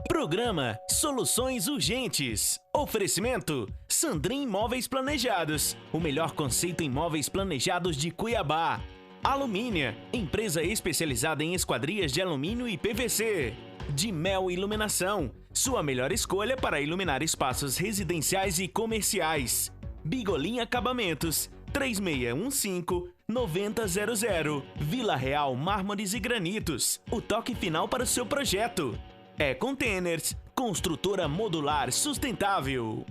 Programa Soluções Urgentes. Oferecimento Sandrin Imóveis Planejados. O melhor conceito em imóveis planejados de Cuiabá. Alumínia, empresa especializada em esquadrias de alumínio e PVC. De Mel Iluminação, sua melhor escolha para iluminar espaços residenciais e comerciais. Bigolim Acabamentos, 3615-9000. Vila Real Mármores e Granitos, o toque final para o seu projeto. Containers, construtora modular sustentável.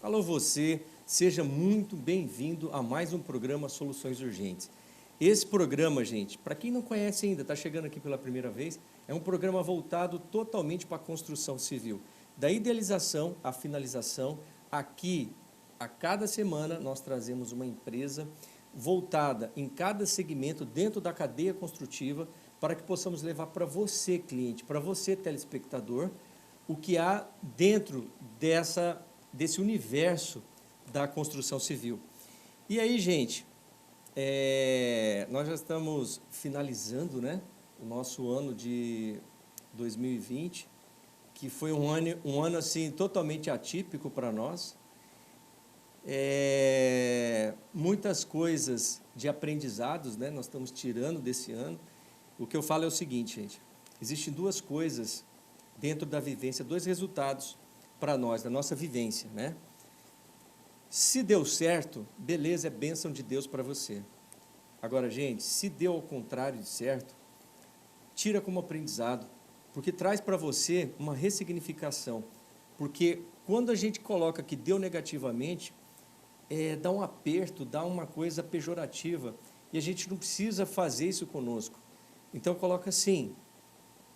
Alô você, seja muito bem-vindo a mais um programa Soluções Urgentes. Esse programa, gente, para quem não conhece ainda, está chegando aqui pela primeira vez, é um programa voltado totalmente para a construção civil. Da idealização à finalização, aqui, a cada semana, nós trazemos uma empresa voltada em cada segmento dentro da cadeia construtiva para que possamos levar para você, cliente, para você, telespectador, o que há dentro desse universo da construção civil. E aí, gente, nós já estamos finalizando, né, o nosso ano de 2020, que foi um ano assim, totalmente atípico para nós. Muitas coisas de aprendizados, né, nós estamos tirando desse ano. O que eu falo é o seguinte, gente, existem duas coisas dentro da vivência, dois resultados para nós, da nossa vivência, né? Se deu certo, beleza, é bênção de Deus para você. Agora, gente, se deu ao contrário de certo, tira como aprendizado, porque traz para você uma ressignificação. Porque quando a gente coloca que deu negativamente, dá um aperto, dá uma coisa pejorativa, e a gente não precisa fazer isso conosco. Então, coloca assim,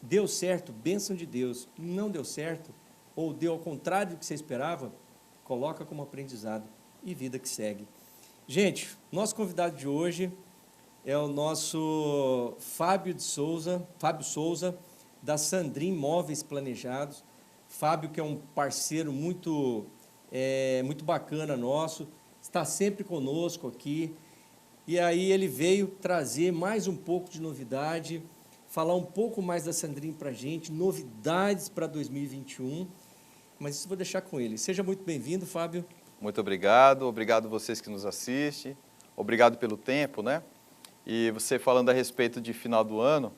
deu certo, bênção de Deus, não deu certo, ou deu ao contrário do que você esperava, coloca como aprendizado e vida que segue. Gente, nosso convidado de hoje é o nosso Fábio Souza, da Sandrin Imóveis Planejados. Fábio, que é um parceiro muito bacana nosso, está sempre conosco aqui. E aí ele veio trazer mais um pouco de novidade, falar um pouco mais da Sandrin para a gente, novidades para 2021. Mas isso eu vou deixar com ele. Seja muito bem-vindo, Fábio. Muito obrigado vocês que nos assistem, obrigado pelo tempo, né? E você falando a respeito de final do ano,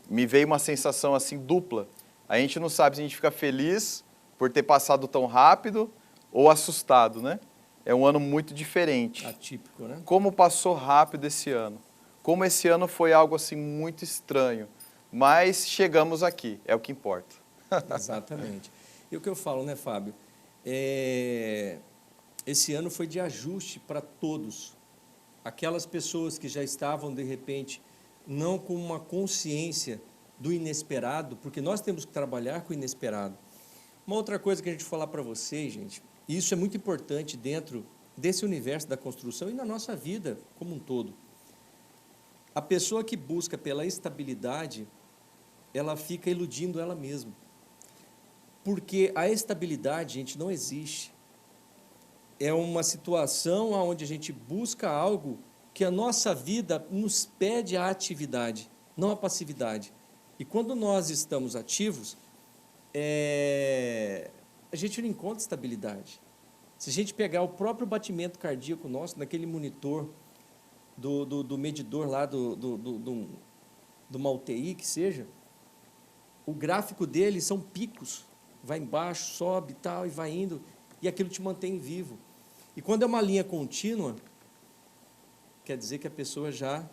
me veio uma sensação assim dupla. A gente não sabe se a gente fica feliz por ter passado tão rápido ou assustado, né? É um ano muito diferente. Atípico, né? Como passou rápido esse ano. Como esse ano foi algo assim muito estranho. Mas chegamos aqui, é o que importa. Exatamente. E o que eu falo, né, Fábio? Esse ano foi de ajuste para todos. Aquelas pessoas que já estavam, de repente, não com uma consciência do inesperado, porque nós temos que trabalhar com o inesperado. Uma outra coisa que a gente falar para vocês, gente, e isso é muito importante dentro desse universo da construção e na nossa vida como um todo. A pessoa que busca pela estabilidade, ela fica iludindo ela mesma. Porque a estabilidade, gente, não existe. É uma situação onde a gente busca algo que a nossa vida nos pede a atividade, não a passividade. E quando nós estamos ativos, a gente não encontra estabilidade. Se a gente pegar o próprio batimento cardíaco nosso, naquele monitor do medidor lá do uma UTI, que seja, o gráfico dele são picos. Vai embaixo, sobe e tal, e vai indo, e aquilo te mantém vivo. E quando é uma linha contínua, quer dizer que a pessoa já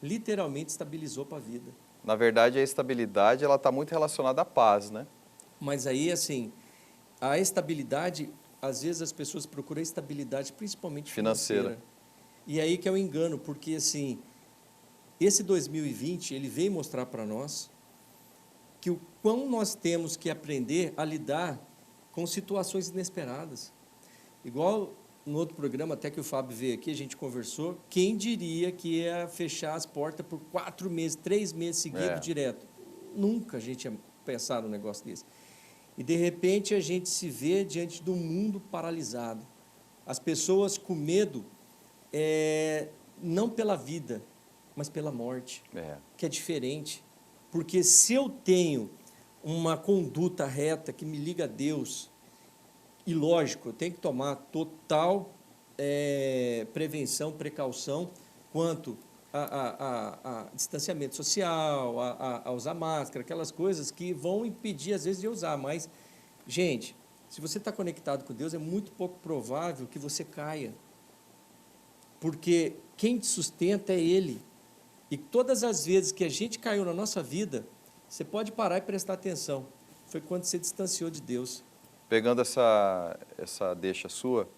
literalmente estabilizou para a vida. Na verdade, a estabilidade ela está muito relacionada à paz, né? Mas aí, assim, a estabilidade, às vezes as pessoas procuram estabilidade, principalmente financeira. E aí que é o engano, porque, assim, esse 2020, ele veio mostrar para nós que o quão nós temos que aprender a lidar com situações inesperadas. Igual no outro programa, até que o Fábio veio aqui, a gente conversou, quem diria que ia fechar as portas por 4 meses, 3 meses seguidos, direto? Nunca a gente ia pensar num negócio desse. E, de repente, a gente se vê diante do mundo paralisado. As pessoas com medo, não pela vida, mas pela morte, que é diferente. Porque se eu tenho uma conduta reta que me liga a Deus, e lógico, eu tenho que tomar total prevenção, precaução, quanto a distanciamento social, a usar máscara, aquelas coisas que vão impedir, às vezes, de usar. Mas, gente, se você está conectado com Deus, é muito pouco provável que você caia. Porque quem te sustenta é Ele. E todas as vezes que a gente caiu na nossa vida, você pode parar e prestar atenção. Foi quando você distanciou de Deus. Pegando essa deixa sua,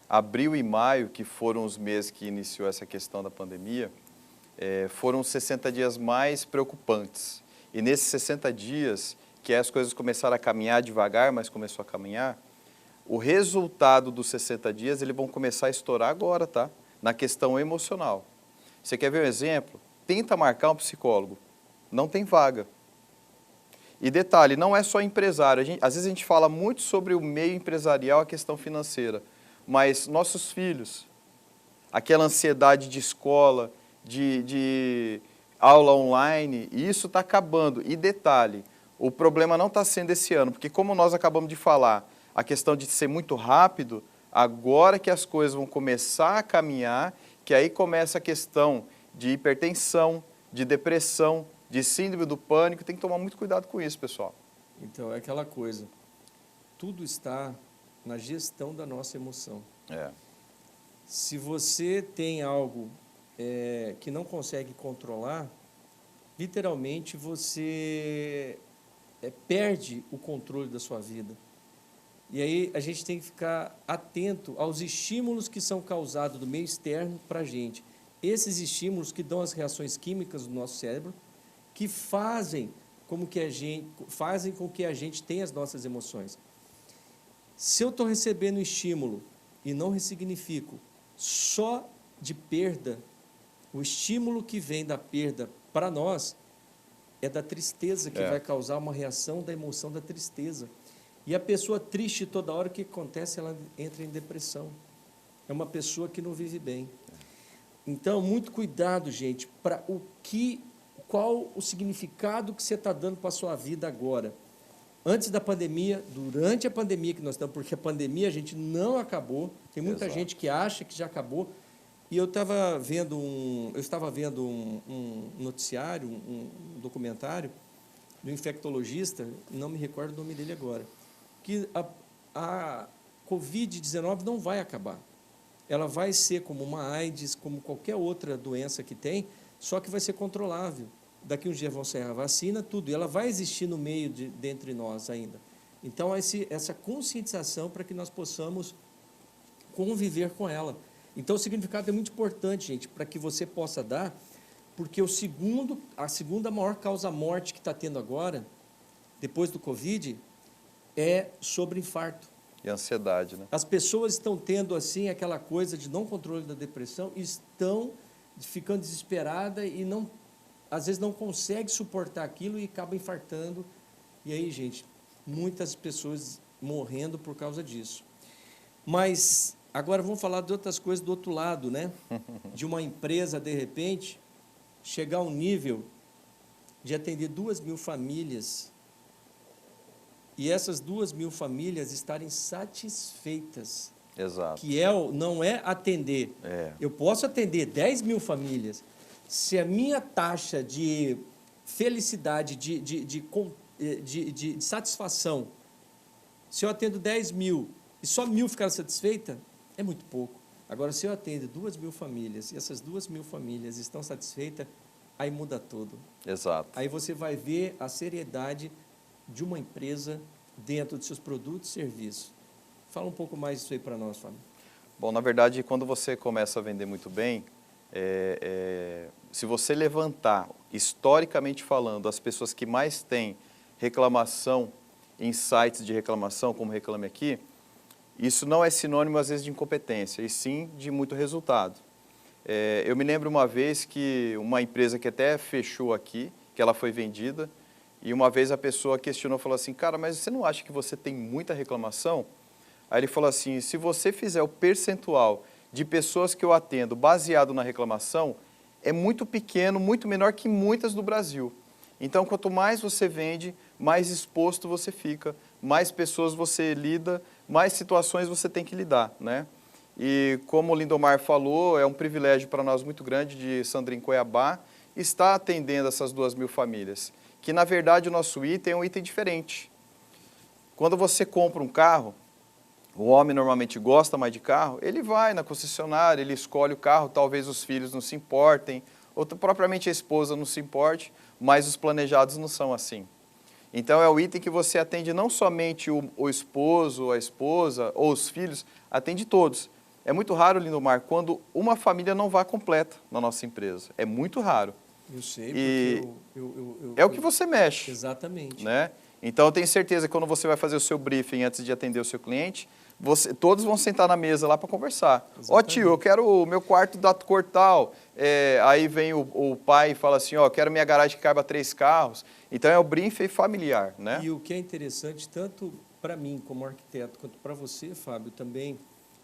abril e maio, que foram os meses que iniciou essa questão da pandemia, foram os 60 dias mais preocupantes. E nesses 60 dias, que as coisas começaram a caminhar devagar, mas começou a caminhar, o resultado dos 60 dias, eles vão começar a estourar agora, tá? Na questão emocional. Você quer ver um exemplo? Tenta marcar um psicólogo. Não tem vaga. E detalhe, não é só empresário. Às vezes a gente fala muito sobre o meio empresarial, a questão financeira. Mas nossos filhos, aquela ansiedade de escola, de aula online, isso está acabando. E detalhe, o problema não está sendo esse ano, porque como nós acabamos de falar, a questão de ser muito rápido, agora que as coisas vão começar a caminhar, que aí começa a questão de hipertensão, de depressão, de síndrome do pânico, tem que tomar muito cuidado com isso, pessoal. Então, é aquela coisa, tudo está na gestão da nossa emoção. Se você tem algo que não consegue controlar, literalmente você perde o controle da sua vida. E aí a gente tem que ficar atento aos estímulos que são causados do meio externo para a gente. Esses estímulos que dão as reações químicas do nosso cérebro, que fazem com que a gente tenha as nossas emoções. Se eu estou recebendo estímulo e não ressignifico só de perda, o estímulo que vem da perda para nós é da tristeza, que vai causar uma reação da emoção da tristeza. E a pessoa triste toda hora, o que acontece? Ela entra em depressão. É uma pessoa que não vive bem. Então, muito cuidado, gente, para qual o significado que você está dando para a sua vida agora. Antes da pandemia, durante a pandemia que nós estamos, porque a pandemia a gente não acabou, tem muita gente que acha que já acabou. E eu estava vendo um noticiário, um documentário do infectologista, não me recordo o nome dele agora, que a Covid-19 não vai acabar. Ela vai ser como uma AIDS, como qualquer outra doença que tem, só que vai ser controlável. Daqui uns dias vão sair a vacina, tudo, e ela vai existir no meio dentre nós ainda. Então, essa conscientização para que nós possamos conviver com ela. Então, o significado é muito importante, gente, para que você possa dar, porque a segunda maior causa-morte que está tendo agora, depois do Covid, é sobre infarto. E ansiedade, né? As pessoas estão tendo, assim, aquela coisa de não controle da depressão, estão ficando desesperadas e às vezes não conseguem suportar aquilo e acabam infartando. E aí, gente, muitas pessoas morrendo por causa disso. Mas agora vamos falar de outras coisas do outro lado, né? De uma empresa, de repente, chegar a um nível de atender 2.000 famílias e essas 2.000 famílias estarem satisfeitas. Exato. Que não é atender. Eu posso atender 10.000 famílias. Se a minha taxa de felicidade, de satisfação, se eu atendo 10.000 e só 1.000 ficaram satisfeitas, é muito pouco. Agora, se eu atendo 2.000 famílias e essas 2.000 famílias estão satisfeitas, aí muda tudo. Exato. Aí você vai ver a seriedade de uma empresa dentro de seus produtos e serviços. Fala um pouco mais disso aí para nós, Fábio. Bom, na verdade, quando você começa a vender muito bem, se você levantar, historicamente falando, as pessoas que mais têm reclamação em sites de reclamação, como Reclame Aqui, isso não é sinônimo, às vezes, de incompetência, e sim de muito resultado. Eu me lembro uma vez que uma empresa que até fechou aqui, que ela foi vendida, e uma vez a pessoa questionou, falou assim, cara, mas você não acha que você tem muita reclamação? Aí ele falou assim, se você fizer o percentual de pessoas que eu atendo baseado na reclamação, é muito pequeno, muito menor que muitas do Brasil. Então, quanto mais você vende, mais exposto você fica, mais pessoas você lida, mais situações você tem que lidar, né? E como o Lindomar falou, é um privilégio para nós muito grande de Sandrin Cuiabá estar atendendo essas 2.000 famílias, que na verdade o nosso item é um item diferente. Quando você compra um carro, o homem normalmente gosta mais de carro, ele vai na concessionária, ele escolhe o carro, talvez os filhos não se importem, ou propriamente a esposa não se importe, mas os planejados não são assim. Então, é o item que você atende não somente o esposo, a esposa ou os filhos, atende todos. É muito raro, Lindomar, quando uma família não vá completa na nossa empresa. É muito raro. Eu sei, porque é o que você mexe. Exatamente. Né? Então, eu tenho certeza que quando você vai fazer o seu briefing antes de atender o seu cliente, todos vão sentar na mesa lá para conversar. Ó, tio, eu quero o meu quarto da cor tal. Aí vem o pai e fala assim, ó, quero minha garagem que caiba 3 carros. Então, é o briefing familiar, né? E o que é interessante, tanto para mim como arquiteto, quanto para você, Fábio, também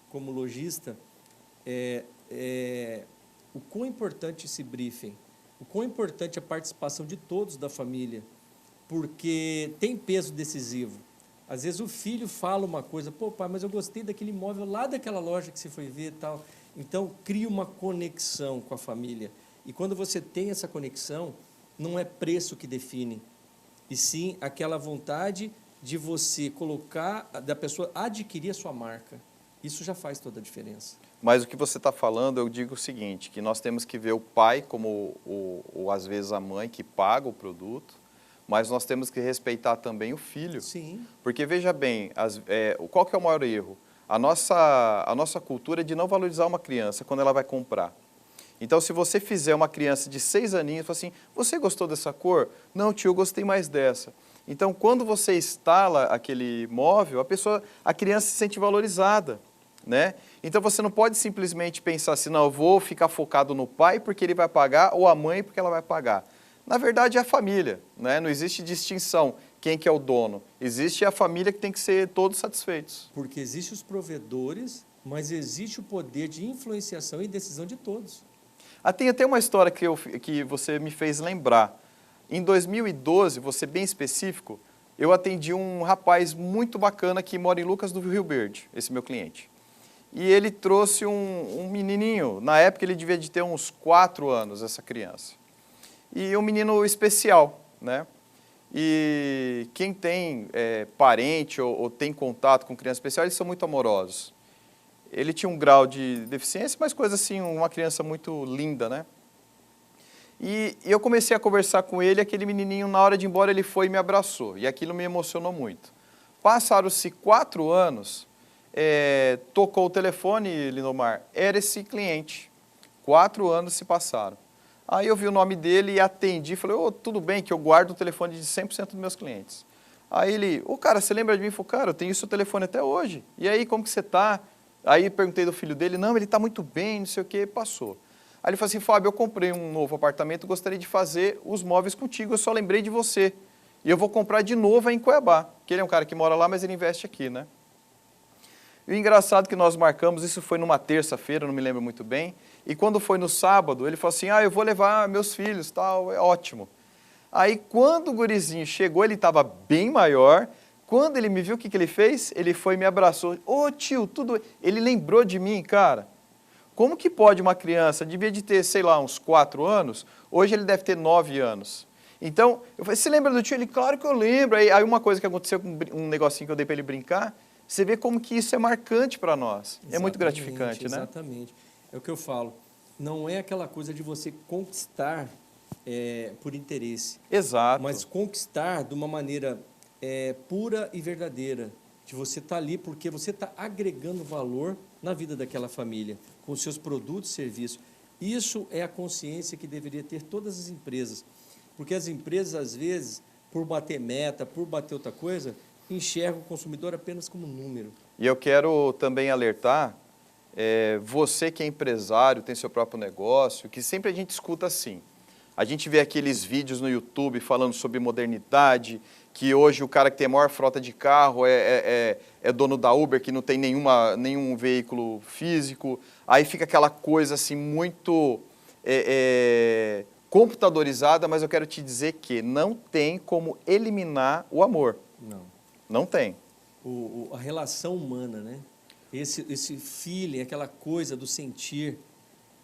como lojista, o quão importante esse briefing, o quão importante a participação de todos da família, porque tem peso decisivo. Às vezes o filho fala uma coisa, pô, pai, mas eu gostei daquele imóvel lá daquela loja que você foi ver e tal. Então, cria uma conexão com a família. E quando você tem essa conexão, não é preço que define, e sim aquela vontade de você colocar, da pessoa adquirir a sua marca. Isso já faz toda a diferença. Mas o que você está falando, eu digo o seguinte, que nós temos que ver o pai como, às vezes, a mãe que paga o produto, mas nós temos que respeitar também o filho. Sim. Porque, veja bem, qual que é o maior erro? A nossa cultura é de não valorizar uma criança quando ela vai comprar. Então, se você fizer uma criança de 6 aninhos, fala assim, você gostou dessa cor? Não, tio, eu gostei mais dessa. Então, quando você instala aquele móvel, a criança se sente valorizada, né? Então, você não pode simplesmente pensar assim, não, eu vou ficar focado no pai porque ele vai pagar ou a mãe porque ela vai pagar. Na verdade, é a família, né? Não existe distinção quem que é o dono. Existe a família que tem que ser todos satisfeitos. Porque existem os provedores, mas existe o poder de influenciação e decisão de todos. Tem até uma história que você me fez lembrar. Em 2012, vou ser bem específico, eu atendi um rapaz muito bacana que mora em Lucas do Rio Verde, esse meu cliente. E ele trouxe um menininho, na época ele devia de ter uns 4 anos, essa criança. E um menino especial, né? E quem tem parente ou tem contato com criança especial, eles são muito amorosos. Ele tinha um grau de deficiência, mas coisa assim, uma criança muito linda, né? E eu comecei a conversar com ele, aquele menininho, na hora de ir embora, ele foi e me abraçou. E aquilo me emocionou muito. Passaram-se 4 anos, tocou o telefone, Lindomar, era esse cliente. 4 anos se passaram. Aí eu vi o nome dele e atendi, falei, tudo bem que eu guardo o telefone de 100% dos meus clientes. Aí ele, cara, você lembra de mim? Eu falei, cara, eu tenho seu telefone até hoje. E aí, como que você está? Aí perguntei do filho dele, não, ele está muito bem, não sei o que, passou. Aí ele falou assim, Fábio, eu comprei um novo apartamento, gostaria de fazer os móveis contigo, eu só lembrei de você. E eu vou comprar de novo em Cuiabá, que ele é um cara que mora lá, mas ele investe aqui, né? E o engraçado que nós marcamos, isso foi numa terça-feira, não me lembro muito bem, e quando foi no sábado, ele falou assim, eu vou levar meus filhos, tal, é ótimo. Aí quando o gurizinho chegou, ele estava bem maior, quando ele me viu, o que ele fez? Ele foi e me abraçou, tio, tudo... Ele lembrou de mim, cara. Como que pode uma criança, devia de ter, sei lá, uns 4 anos, hoje ele deve ter 9 anos. Então, eu falei, você lembra do tio? Ele, claro que eu lembro. Aí uma coisa que aconteceu, um negocinho que eu dei para ele brincar, você vê como que isso é marcante para nós. Exatamente, é muito gratificante, né? Exatamente. É o que eu falo. Não é aquela coisa de você conquistar por interesse. Exato. Mas conquistar de uma maneira pura e verdadeira. De você estar ali porque você está agregando valor na vida daquela família, com os seus produtos e serviços. Isso é a consciência que deveria ter todas as empresas. Porque as empresas, às vezes, por bater meta, por bater outra coisa, enxerga o consumidor apenas como número. E eu quero também alertar, você que é empresário, tem seu próprio negócio, que sempre a gente escuta assim. A gente vê aqueles vídeos no YouTube falando sobre modernidade, que hoje o cara que tem a maior frota de carro é dono da Uber, que não tem nenhum veículo físico. Aí fica aquela coisa assim muito computadorizada, mas eu quero te dizer que não tem como eliminar o amor. Não. Não tem. A relação humana, né? Esse feeling, aquela coisa do sentir,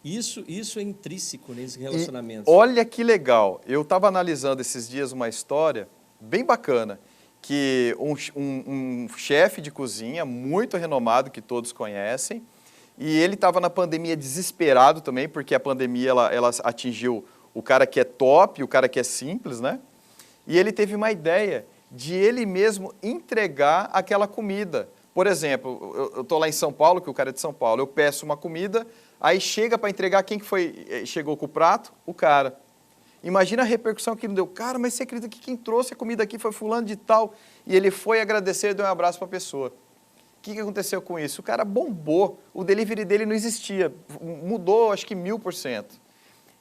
isso é intrínseco nesse relacionamento. Olha que legal, eu estava analisando esses dias uma história bem bacana, que um chefe de cozinha muito renomado, que todos conhecem, e ele estava na pandemia desesperado também, porque a pandemia ela atingiu o cara que é top, o cara que é simples, né? E ele teve uma ideia de ele mesmo entregar aquela comida. Por exemplo, eu estou lá em São Paulo, que o cara é de São Paulo, eu peço uma comida, aí chega para entregar, quem que foi, chegou com o prato? O cara. Imagina a repercussão que ele deu. Cara, mas você acredita que quem trouxe a comida aqui foi fulano de tal? E ele foi agradecer e deu um abraço para a pessoa. O que aconteceu com isso? O cara bombou, o delivery dele não existia, mudou acho que 1000%.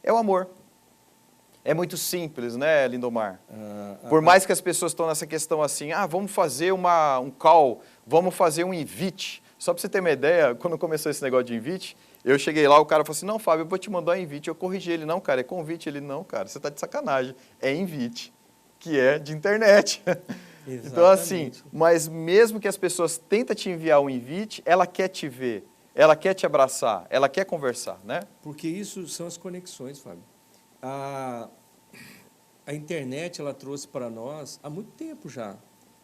É o amor. É muito simples, né, Lindomar? Por mais que as pessoas estão nessa questão assim, vamos fazer um call, vamos fazer um invite. Só para você ter uma ideia, quando começou esse negócio de invite, eu cheguei lá, o cara falou assim, não, Fábio, eu vou te mandar um invite. Eu corrigi ele, não, cara, é convite. Ele, não, cara, você está de sacanagem. É invite, que é de internet. Então, assim, mas mesmo que as pessoas tentem te enviar um invite, ela quer te ver, ela quer te abraçar, ela quer conversar, né? Porque isso são as conexões, Fábio. A internet, ela trouxe para nós há muito tempo já,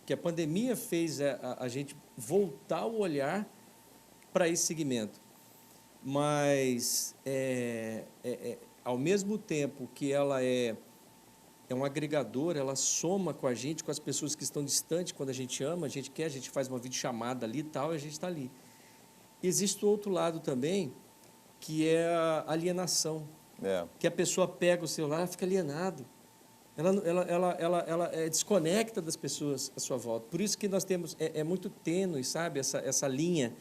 que a pandemia fez a gente voltar o olhar para esse segmento. Mas, ao mesmo tempo que ela é um agregador, ela soma com a gente, com as pessoas que estão distantes, quando a gente ama, a gente faz uma videochamada ali e tal, e a gente está ali. Existe o outro lado também, que é a alienação. Que a pessoa pega o celular e fica alienado. Ela desconecta das pessoas à sua volta. Por isso que nós temos, é muito tênue, sabe, essa linha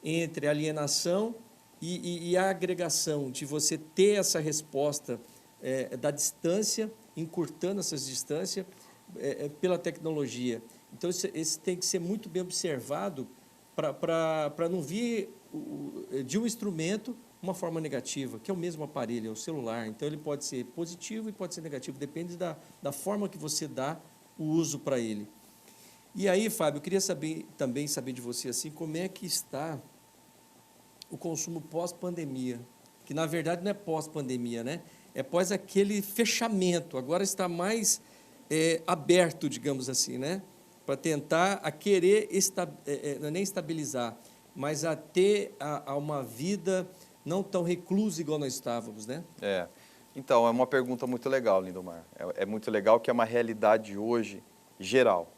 entre a alienação e a agregação, de você ter essa resposta da distância, encurtando essas distâncias pela tecnologia. Então, esse tem que ser muito bem observado para não vir de um instrumento uma forma negativa, que é o mesmo aparelho, é o celular. Então, ele pode ser positivo e pode ser negativo, depende da forma que você dá o uso para ele. E aí, Fábio, eu queria também saber de você, assim, como é que está o consumo pós-pandemia, que, na verdade, não é pós-pandemia, né? É pós aquele fechamento, agora está mais aberto, digamos assim, né? Para tentar querer, não é nem estabilizar, mas a ter uma vida não tão reclusa igual nós estávamos, né? Então, é uma pergunta muito legal, Lindomar. É muito legal, que é uma realidade hoje geral.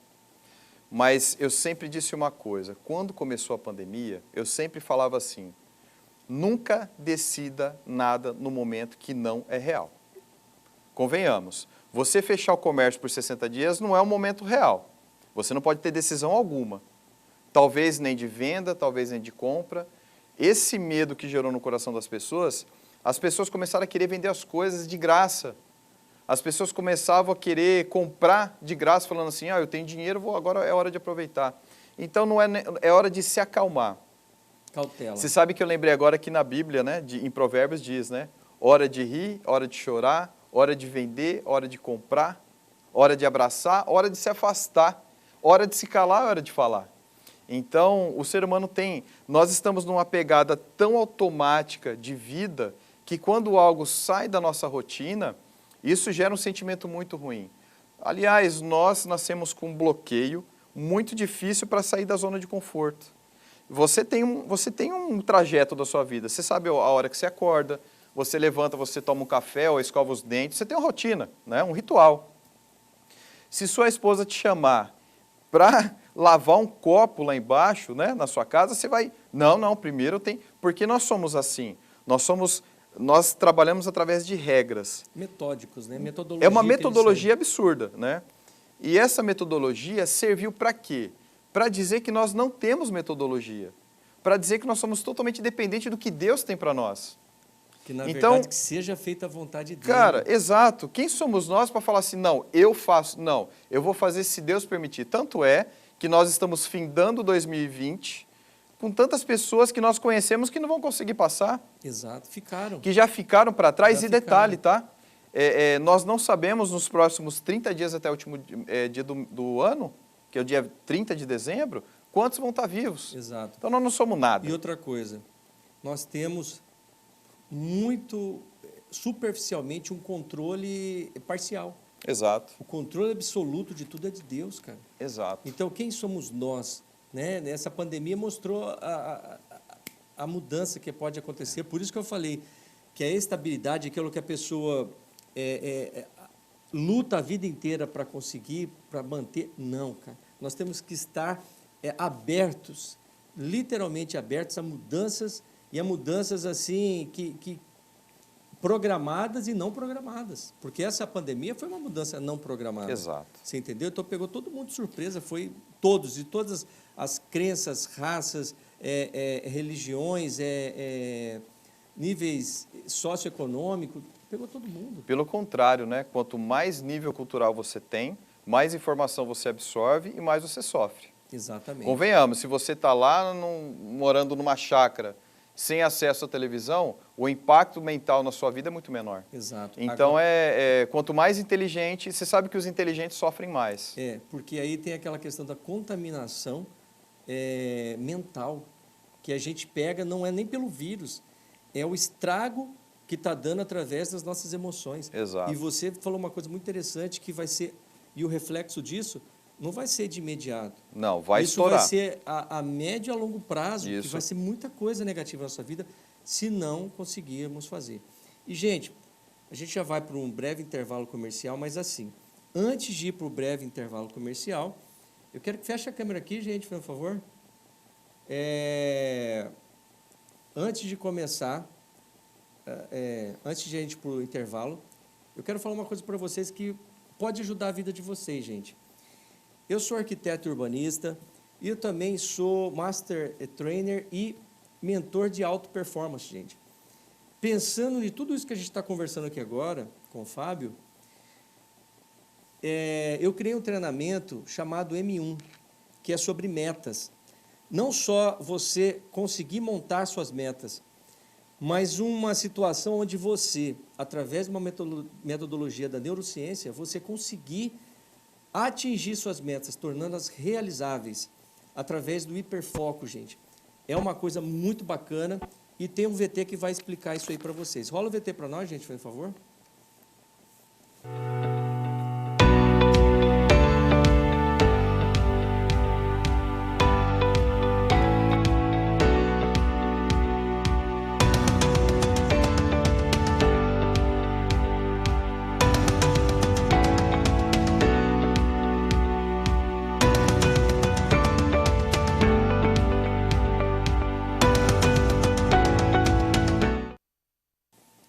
Mas eu sempre disse uma coisa, quando começou a pandemia, eu sempre falava assim, nunca decida nada no momento que não é real. Convenhamos, você fechar o comércio por 60 dias não é um momento real. Você não pode ter decisão alguma. Talvez nem de venda, talvez nem de compra. Esse medo que gerou no coração das pessoas, as pessoas começaram a querer vender as coisas de graça. As pessoas começavam a querer comprar de graça, falando assim, eu tenho dinheiro, agora é hora de aproveitar. Então, é hora de se acalmar. Cautela. Você sabe que eu lembrei agora que na Bíblia, né, em Provérbios diz, né, hora de rir, hora de chorar, hora de vender, hora de comprar, hora de abraçar, hora de se afastar, hora de se calar, hora de falar. Então, o ser humano nós estamos numa pegada tão automática de vida que quando algo sai da nossa rotina, isso gera um sentimento muito ruim. Aliás, nós nascemos com um bloqueio muito difícil para sair da zona de conforto. Você tem um trajeto da sua vida, você sabe a hora que você acorda, você levanta, você toma um café ou escova os dentes, você tem uma rotina, né? Um ritual. Se sua esposa te chamar para lavar um copo lá embaixo, né, na sua casa, você vai, não, primeiro eu tenho, porque nós somos assim, nós trabalhamos através de regras. Metódicos, né? Metodologia. É uma metodologia absurda, né? E essa metodologia serviu para quê? Para dizer que nós não temos metodologia. Para dizer que nós somos totalmente dependentes do que Deus tem para nós. Que na Então, verdade que seja feita a vontade dele. Cara, exato. Quem somos nós para falar assim, não, eu faço, não, eu vou fazer se Deus permitir. Tanto é que nós estamos findando 2020 com tantas pessoas que nós conhecemos que não vão conseguir passar. Exato, ficaram. Que já ficaram para trás. Já E detalhe, tá? Nós não sabemos nos próximos 30 dias até o último dia do ano, que é o dia 30 de dezembro, quantos vão estar vivos. Exato. Então nós não somos nada. E outra coisa, nós temos muito superficialmente um controle parcial. Exato. O controle absoluto de tudo é de Deus, cara. Exato. Então, quem somos nós? Né? Essa pandemia mostrou a mudança que pode acontecer. Por isso que eu falei que a estabilidade, aquilo que a pessoa luta a vida inteira para conseguir, para manter, não, cara. Nós temos que estar abertos, literalmente abertos a mudanças, e a mudanças assim que programadas e não programadas, porque essa pandemia foi uma mudança não programada. Exato. Você entendeu? Então pegou todo mundo de surpresa, foi todos, de todas as crenças, raças, religiões, níveis socioeconômicos, pegou todo mundo. Pelo contrário, né? Quanto mais nível cultural você tem, mais informação você absorve e mais você sofre. Exatamente. Convenhamos, se você está lá morando numa chácara, sem acesso à televisão, o impacto mental na sua vida é muito menor. Exato. Então, Agora, quanto mais inteligente, você sabe que os inteligentes sofrem mais. Porque aí tem aquela questão da contaminação mental, que a gente pega, não é nem pelo vírus, é o estrago que está dando através das nossas emoções. Exato. E você falou uma coisa muito interessante, que vai ser, e o reflexo disso, não vai ser de imediato. Não, vai Isso estourar. vai ser a médio e a longo prazo, Isso. que vai ser muita coisa negativa na nossa vida, se não conseguirmos fazer. E, gente, a gente já vai para um breve intervalo comercial, mas assim, antes de ir para o breve intervalo comercial, eu quero que feche a câmera aqui, gente, por favor. Antes de começar, antes de a gente ir para o intervalo, eu quero falar uma coisa para vocês que pode ajudar a vida de vocês, gente. Eu sou arquiteto urbanista e eu também sou Master Trainer e mentor de alta performance, gente. Pensando em tudo isso que a gente está conversando aqui agora com o Fábio, eu criei um treinamento chamado M1, que é sobre metas. Não só você conseguir montar suas metas, mas uma situação onde você, através de uma metodologia da neurociência, você conseguir atingir suas metas, tornando-as realizáveis, através do hiperfoco, gente. É uma coisa muito bacana e tem um VT que vai explicar isso aí para vocês. Rola o VT para nós, gente, por favor.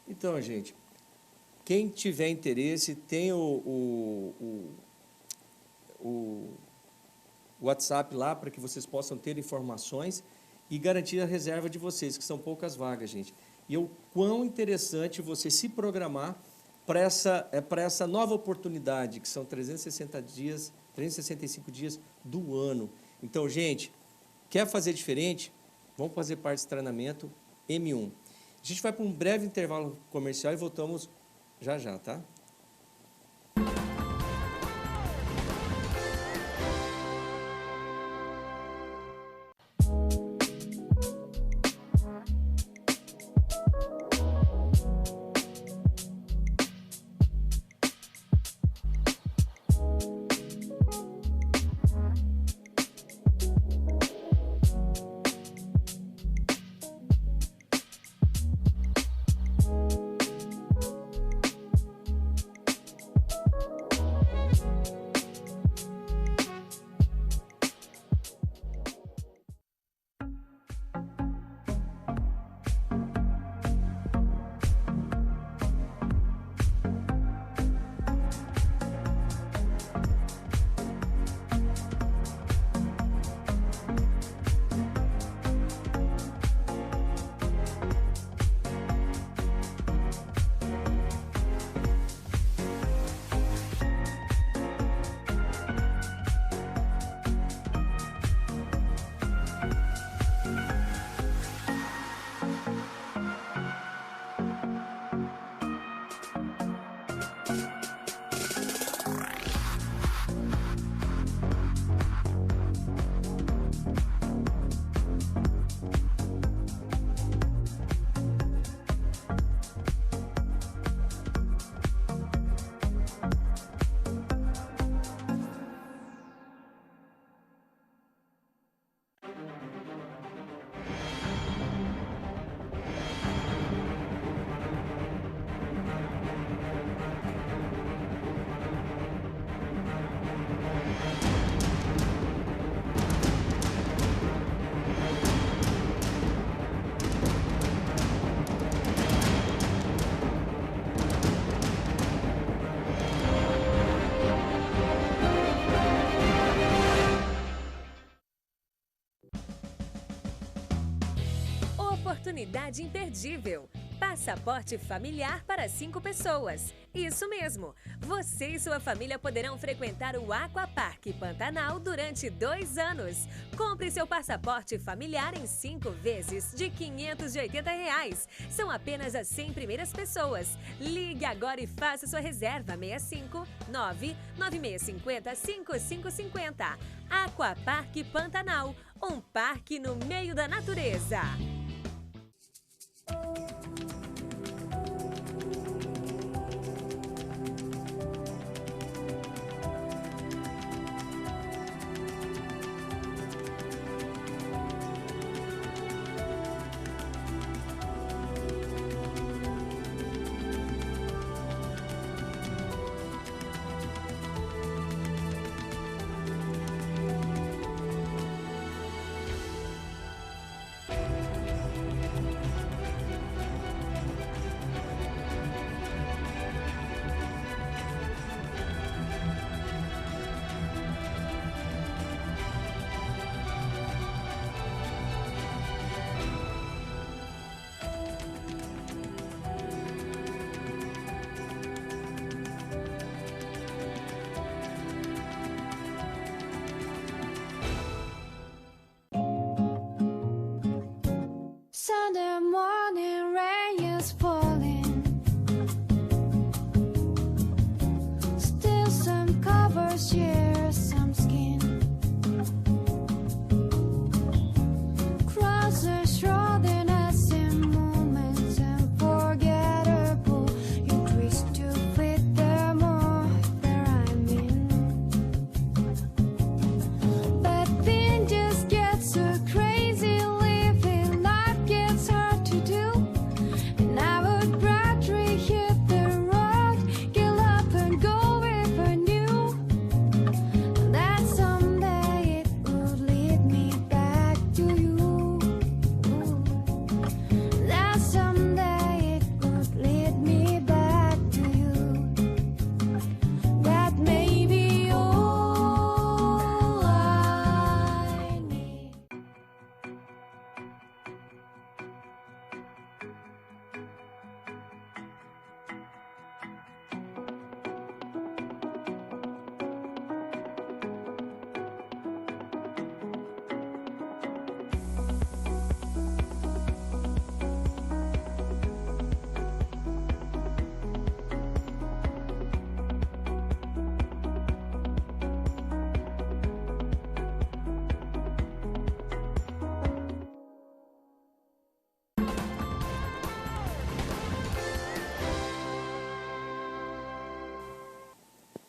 Então, gente, quem tiver interesse, tem o WhatsApp lá para que vocês possam ter informações e garantir a reserva de vocês, que são poucas vagas, gente. E o quão interessante você se programar para essa nova oportunidade, que são 365 dias do ano. Então, gente, quer fazer diferente? Vamos fazer parte desse treinamento M1. A gente vai para um breve intervalo comercial e voltamos já já, tá? oportunidade imperdível. Passaporte familiar para 5 pessoas. Isso mesmo! Você e sua família poderão frequentar o Aquapark Pantanal durante 2 anos. Compre seu passaporte familiar em 5 vezes de R$ 580. São apenas as 100 primeiras pessoas. Ligue agora e faça sua reserva 65 99650 5550. Aquapark Pantanal, um parque no meio da natureza. Sunday morning rain is falling. Still some covers share some skin. Crosses shrouding us in moments unforgettable. You twist to fit the mold that I'm in. But then just gets so crazy.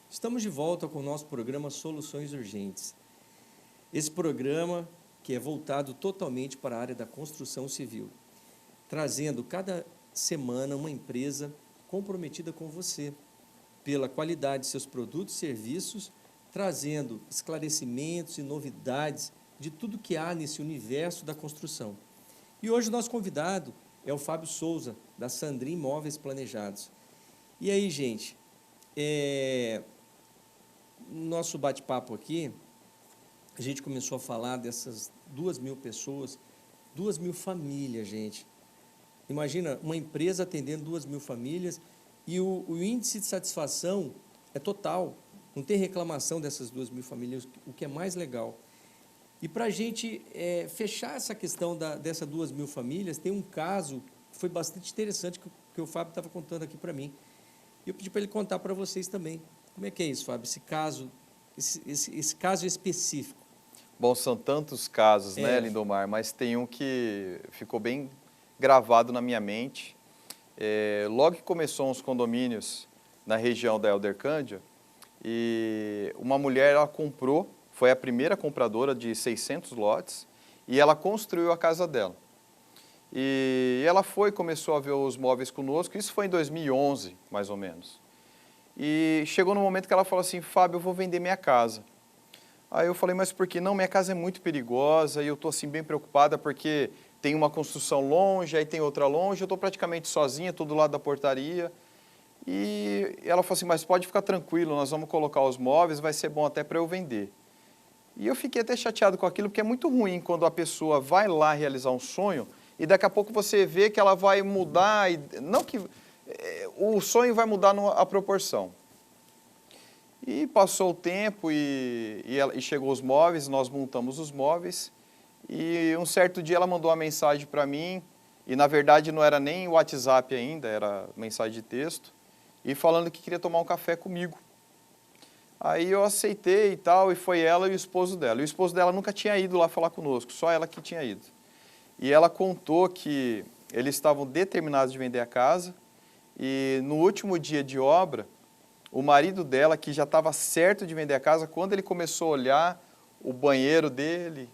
Estamos de volta com o nosso programa Soluções Urgentes. Esse programa que é voltado totalmente para a área da construção civil, trazendo cada semana uma empresa comprometida com você, pela qualidade de seus produtos e serviços, trazendo esclarecimentos e novidades de tudo que há nesse universo da construção. E hoje o nosso convidado é o Fábio Souza, da Sandrin Móveis Planejados. E aí, gente, no nosso bate-papo aqui, a gente começou a falar dessas 2.000 pessoas, 2.000 famílias, gente. Imagina, uma empresa atendendo 2.000 famílias e o índice de satisfação é total. Não tem reclamação dessas 2.000 famílias, o que é mais legal. E para a gente fechar essa questão dessas 2.000 famílias, tem um caso que foi bastante interessante que o Fábio estava contando aqui para mim. E eu pedi para ele contar para vocês também. Como é que é isso, Fábio, esse caso específico? Bom, são tantos casos, né, Lindomar, mas tem um que ficou bem gravado na minha mente. Logo que começou os condomínios na região da Helder Cândia, e uma mulher, ela comprou, foi a primeira compradora de 600 lotes, e ela construiu a casa dela. E ela começou a ver os móveis conosco, isso foi em 2011, mais ou menos. E chegou no momento que ela falou assim, Fábio, eu vou vender minha casa. Aí eu falei, mas por que não? Minha casa é muito perigosa e eu estou assim bem preocupada porque tem uma construção longe, aí tem outra longe, eu estou praticamente sozinha, estou do lado da portaria. E ela falou assim, mas pode ficar tranquilo, nós vamos colocar os móveis, vai ser bom até para eu vender. E eu fiquei até chateado com aquilo, porque é muito ruim quando a pessoa vai lá realizar um sonho e daqui a pouco você vê que ela vai mudar, e não que o sonho vai mudar a proporção. E passou o tempo e chegou os móveis, nós montamos os móveis, e um certo dia ela mandou uma mensagem para mim, e na verdade não era nem o WhatsApp ainda, era mensagem de texto, e falando que queria tomar um café comigo. Aí eu aceitei e tal, e foi ela e o esposo dela. E o esposo dela nunca tinha ido lá falar conosco, só ela que tinha ido. E ela contou que eles estavam determinados de vender a casa, e no último dia de obra, o marido dela, que já estava certo de vender a casa, quando ele começou a olhar o banheiro dele,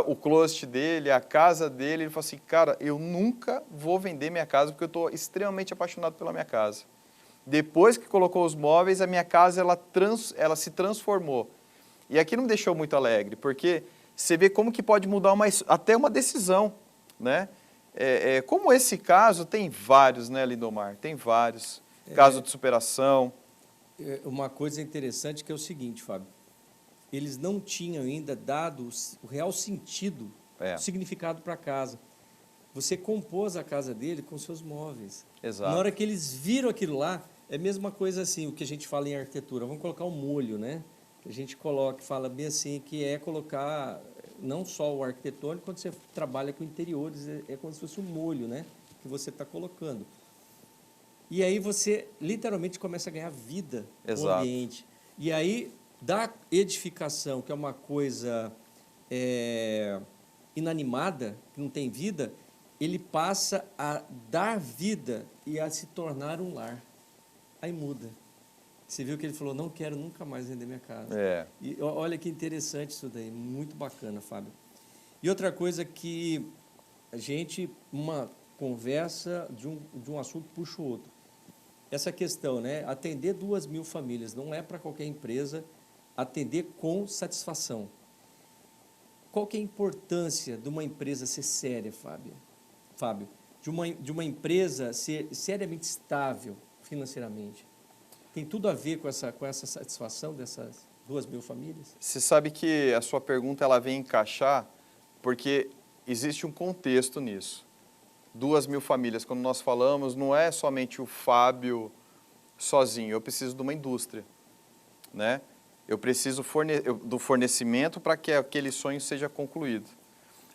o closet dele, a casa dele, ele falou assim, cara, eu nunca vou vender minha casa porque eu estou extremamente apaixonado pela minha casa. Depois que colocou os móveis, a minha casa ela se transformou. E aqui não me deixou muito alegre, porque você vê como que pode mudar até uma decisão, né? Como esse caso, tem vários, né, Lindomar? Tem vários. Caso de superação. Uma coisa interessante que é o seguinte, Fábio. Eles não tinham ainda dado o real sentido, o significado para a casa. Você compôs a casa dele com seus móveis. Exato. Na hora que eles viram aquilo lá, é a mesma coisa assim, o que a gente fala em arquitetura. Vamos colocar um molho, né? Que a gente fala bem assim, que é colocar não só o arquitetônico, quando você trabalha com interiores, é como se fosse um molho, né? Que você está colocando. E aí você literalmente começa a ganhar vida no ambiente. E aí, da edificação, que é uma coisa inanimada, que não tem vida, ele passa a dar vida e a se tornar um lar. Aí muda. Você viu que ele falou, não quero nunca mais vender minha casa. E olha que interessante isso daí, muito bacana, Fábio. E outra coisa que a gente, uma conversa de um assunto puxa o outro. Essa questão, né? Atender 2.000 famílias, não é para qualquer empresa atender com satisfação. Qual que é a importância de uma empresa ser séria, Fábio? De uma empresa ser seriamente estável financeiramente? Tem tudo a ver com essa satisfação dessas 2.000 famílias? Você sabe que a sua pergunta ela vem encaixar porque existe um contexto nisso. 2.000 famílias, quando nós falamos, não é somente o Fábio sozinho, eu preciso de uma indústria, né? Eu preciso do fornecimento para que aquele sonho seja concluído.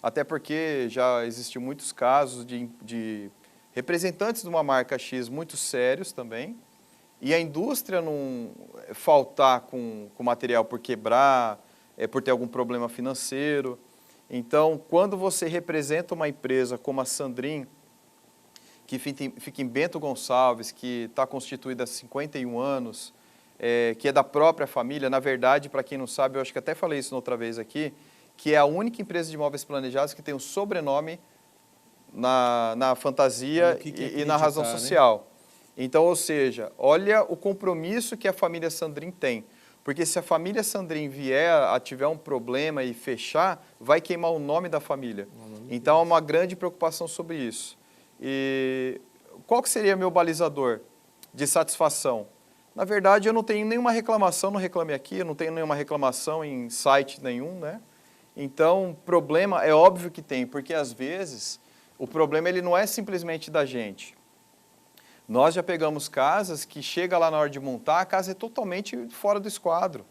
Até porque já existiam muitos casos de representantes de uma marca X muito sérios também, e a indústria não faltar com material por quebrar, por ter algum problema financeiro. Então, quando você representa uma empresa como a Sandrin, que fica em Bento Gonçalves, que está constituída há 51 anos, que é da própria família, na verdade, para quem não sabe, eu acho que até falei isso outra vez aqui, que é a única empresa de imóveis planejados que tem o sobrenome na fantasia e na razão social. Né? Então, ou seja, olha o compromisso que a família Sandrin tem. Porque se a família Sandrin vier a tiver um problema e fechar, vai queimar o nome da família. Então, há uma grande preocupação sobre isso. E qual que seria meu balizador de satisfação? Na verdade, eu não tenho nenhuma reclamação no Reclame Aqui, eu não tenho nenhuma reclamação em site nenhum, né? Então, problema é óbvio que tem, porque às vezes o problema ele não é simplesmente da gente. Nós já pegamos casas que chega lá na hora de montar, a casa é totalmente fora do esquadro.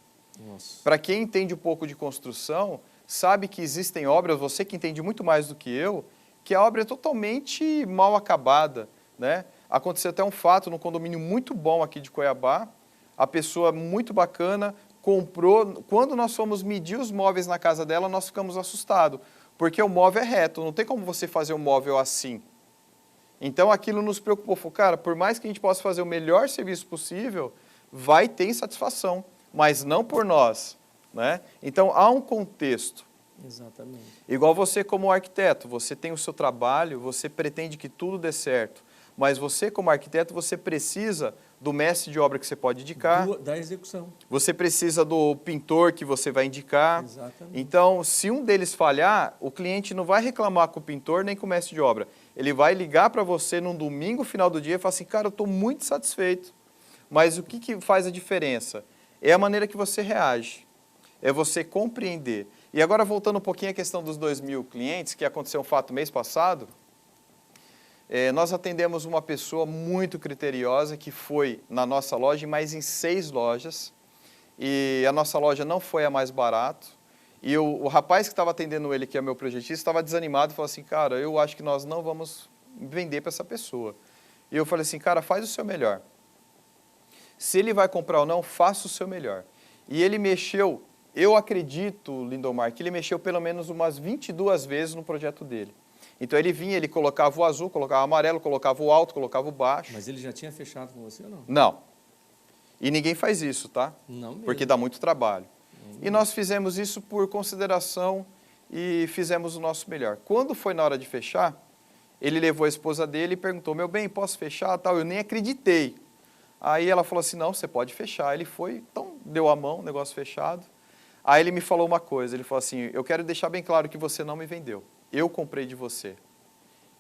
Para quem entende um pouco de construção, sabe que existem obras, você que entende muito mais do que eu, que a obra é totalmente mal acabada, né? Aconteceu até um fato num condomínio muito bom aqui de Cuiabá, a pessoa muito bacana comprou, quando nós fomos medir os móveis na casa dela, nós ficamos assustados, porque o móvel é reto, não tem como você fazer um móvel assim. Então aquilo nos preocupou, falou, cara, por mais que a gente possa fazer o melhor serviço possível, vai ter insatisfação, mas não por nós, né? Então há um contexto. Exatamente. Igual você como arquiteto, você tem o seu trabalho, você pretende que tudo dê certo, mas você como arquiteto, você precisa do mestre de obra que você pode indicar. Da execução. Você precisa do pintor que você vai indicar. Exatamente. Então, se um deles falhar, o cliente não vai reclamar com o pintor nem com o mestre de obra. Ele vai ligar para você num domingo, final do dia, e falar assim, cara, eu estou muito satisfeito. Mas o que faz a diferença? É a maneira que você reage. É você compreender. E agora, voltando um pouquinho à questão dos 2.000 clientes, que aconteceu um fato mês passado, Nós atendemos uma pessoa muito criteriosa que foi na nossa loja, mas em 6 lojas. E a nossa loja não foi a mais barata. E o rapaz que estava atendendo ele, que é meu projetista, estava desanimado e falou assim, cara, eu acho que nós não vamos vender para essa pessoa. E eu falei assim, cara, faz o seu melhor. Se ele vai comprar ou não, faça o seu melhor. E ele mexeu, eu acredito, Lindomar, que ele mexeu pelo menos umas 22 vezes no projeto dele. Então ele vinha, ele colocava o azul, colocava o amarelo, colocava o alto, colocava o baixo. Mas ele já tinha fechado com você ou não? Não. E ninguém faz isso, tá? Não mesmo. Porque dá muito trabalho. E nós fizemos isso por consideração e fizemos o nosso melhor. Quando foi na hora de fechar, ele levou a esposa dele e perguntou, meu bem, posso fechar? Tal. Eu nem acreditei. Aí ela falou assim, não, você pode fechar. Ele foi, então deu a mão, negócio fechado. Aí ele me falou uma coisa, ele falou assim, eu quero deixar bem claro que você não me vendeu. Eu comprei de você.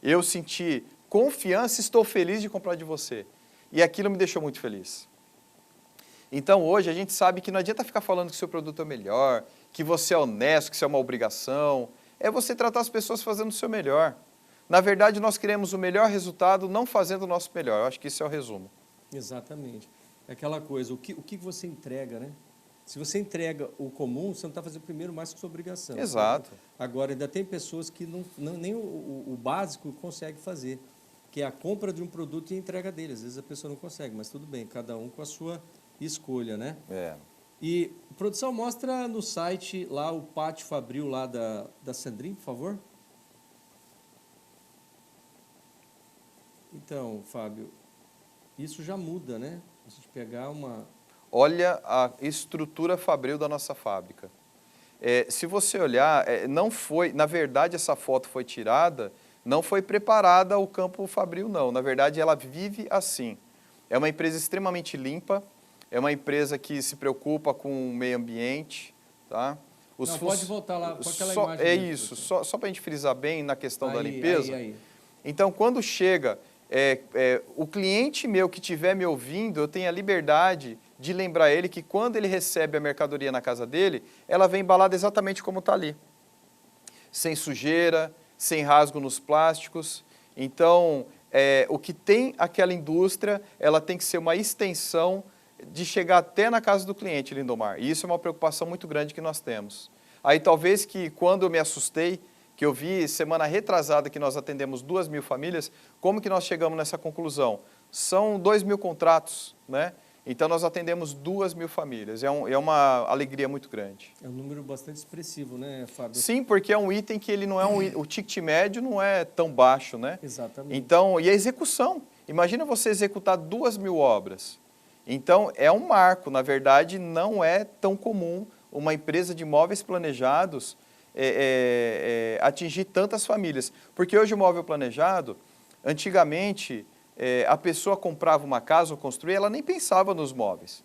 Eu senti confiança e estou feliz de comprar de você. E aquilo me deixou muito feliz. Então hoje a gente sabe que não adianta ficar falando que o seu produto é melhor, que você é honesto, que isso é uma obrigação. É você tratar as pessoas fazendo o seu melhor. Na verdade, nós queremos o melhor resultado não fazendo o nosso melhor. Eu acho que isso é o resumo. Exatamente. É aquela coisa, o que você entrega, né? Se você entrega o comum, você não está fazendo primeiro mais que sua obrigação. Exato. Agora, ainda tem pessoas que nem o básico consegue fazer, que é a compra de um produto e a entrega dele. Às vezes a pessoa não consegue, mas tudo bem, cada um com a sua escolha, né? E, produção, mostra no site lá o pátio fabril lá da Sandrin, por favor. Então, Fábio, isso já muda, né? A gente pegar uma... Olha a estrutura fabril da nossa fábrica. Se você olhar, não foi, na verdade essa foto foi tirada, não foi preparada o campo fabril não, na verdade ela vive assim. É uma empresa extremamente limpa, é uma empresa que se preocupa com o meio ambiente, tá? Não, pode voltar lá com aquela imagem. É mesmo, isso, só para a gente frisar bem na questão da Aí, limpeza. aí. Então, quando chega, o cliente meu que estiver me ouvindo, eu tenho a liberdade de lembrar ele que quando ele recebe a mercadoria na casa dele, ela vem embalada exatamente como está ali. Sem sujeira, sem rasgo nos plásticos. Então, o que tem aquela indústria, ela tem que ser uma extensão de chegar até na casa do cliente, Lindomar. E isso é uma preocupação muito grande que nós temos. Aí talvez que quando eu me assustei, que eu vi semana retrasada que nós atendemos 2.000 famílias, como que nós chegamos nessa conclusão? São 2.000 contratos, né? Então nós atendemos 2.000 famílias, é uma alegria muito grande. É um número bastante expressivo, né, Fábio? Sim, porque é um item que ele não é o ticket médio não é tão baixo, né? Exatamente. Então, e a execução, imagina você executar 2.000 obras. Então é um marco, na verdade não é tão comum uma empresa de móveis planejados atingir tantas famílias. Porque hoje o móvel planejado, antigamente, a pessoa comprava uma casa ou construía, ela nem pensava nos móveis.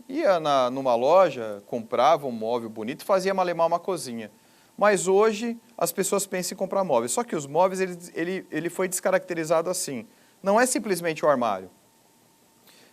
Ia numa loja, comprava um móvel bonito, fazia malemar uma cozinha. Mas hoje as pessoas pensam em comprar móveis. Só que os móveis, ele foi descaracterizado assim. Não é simplesmente o armário.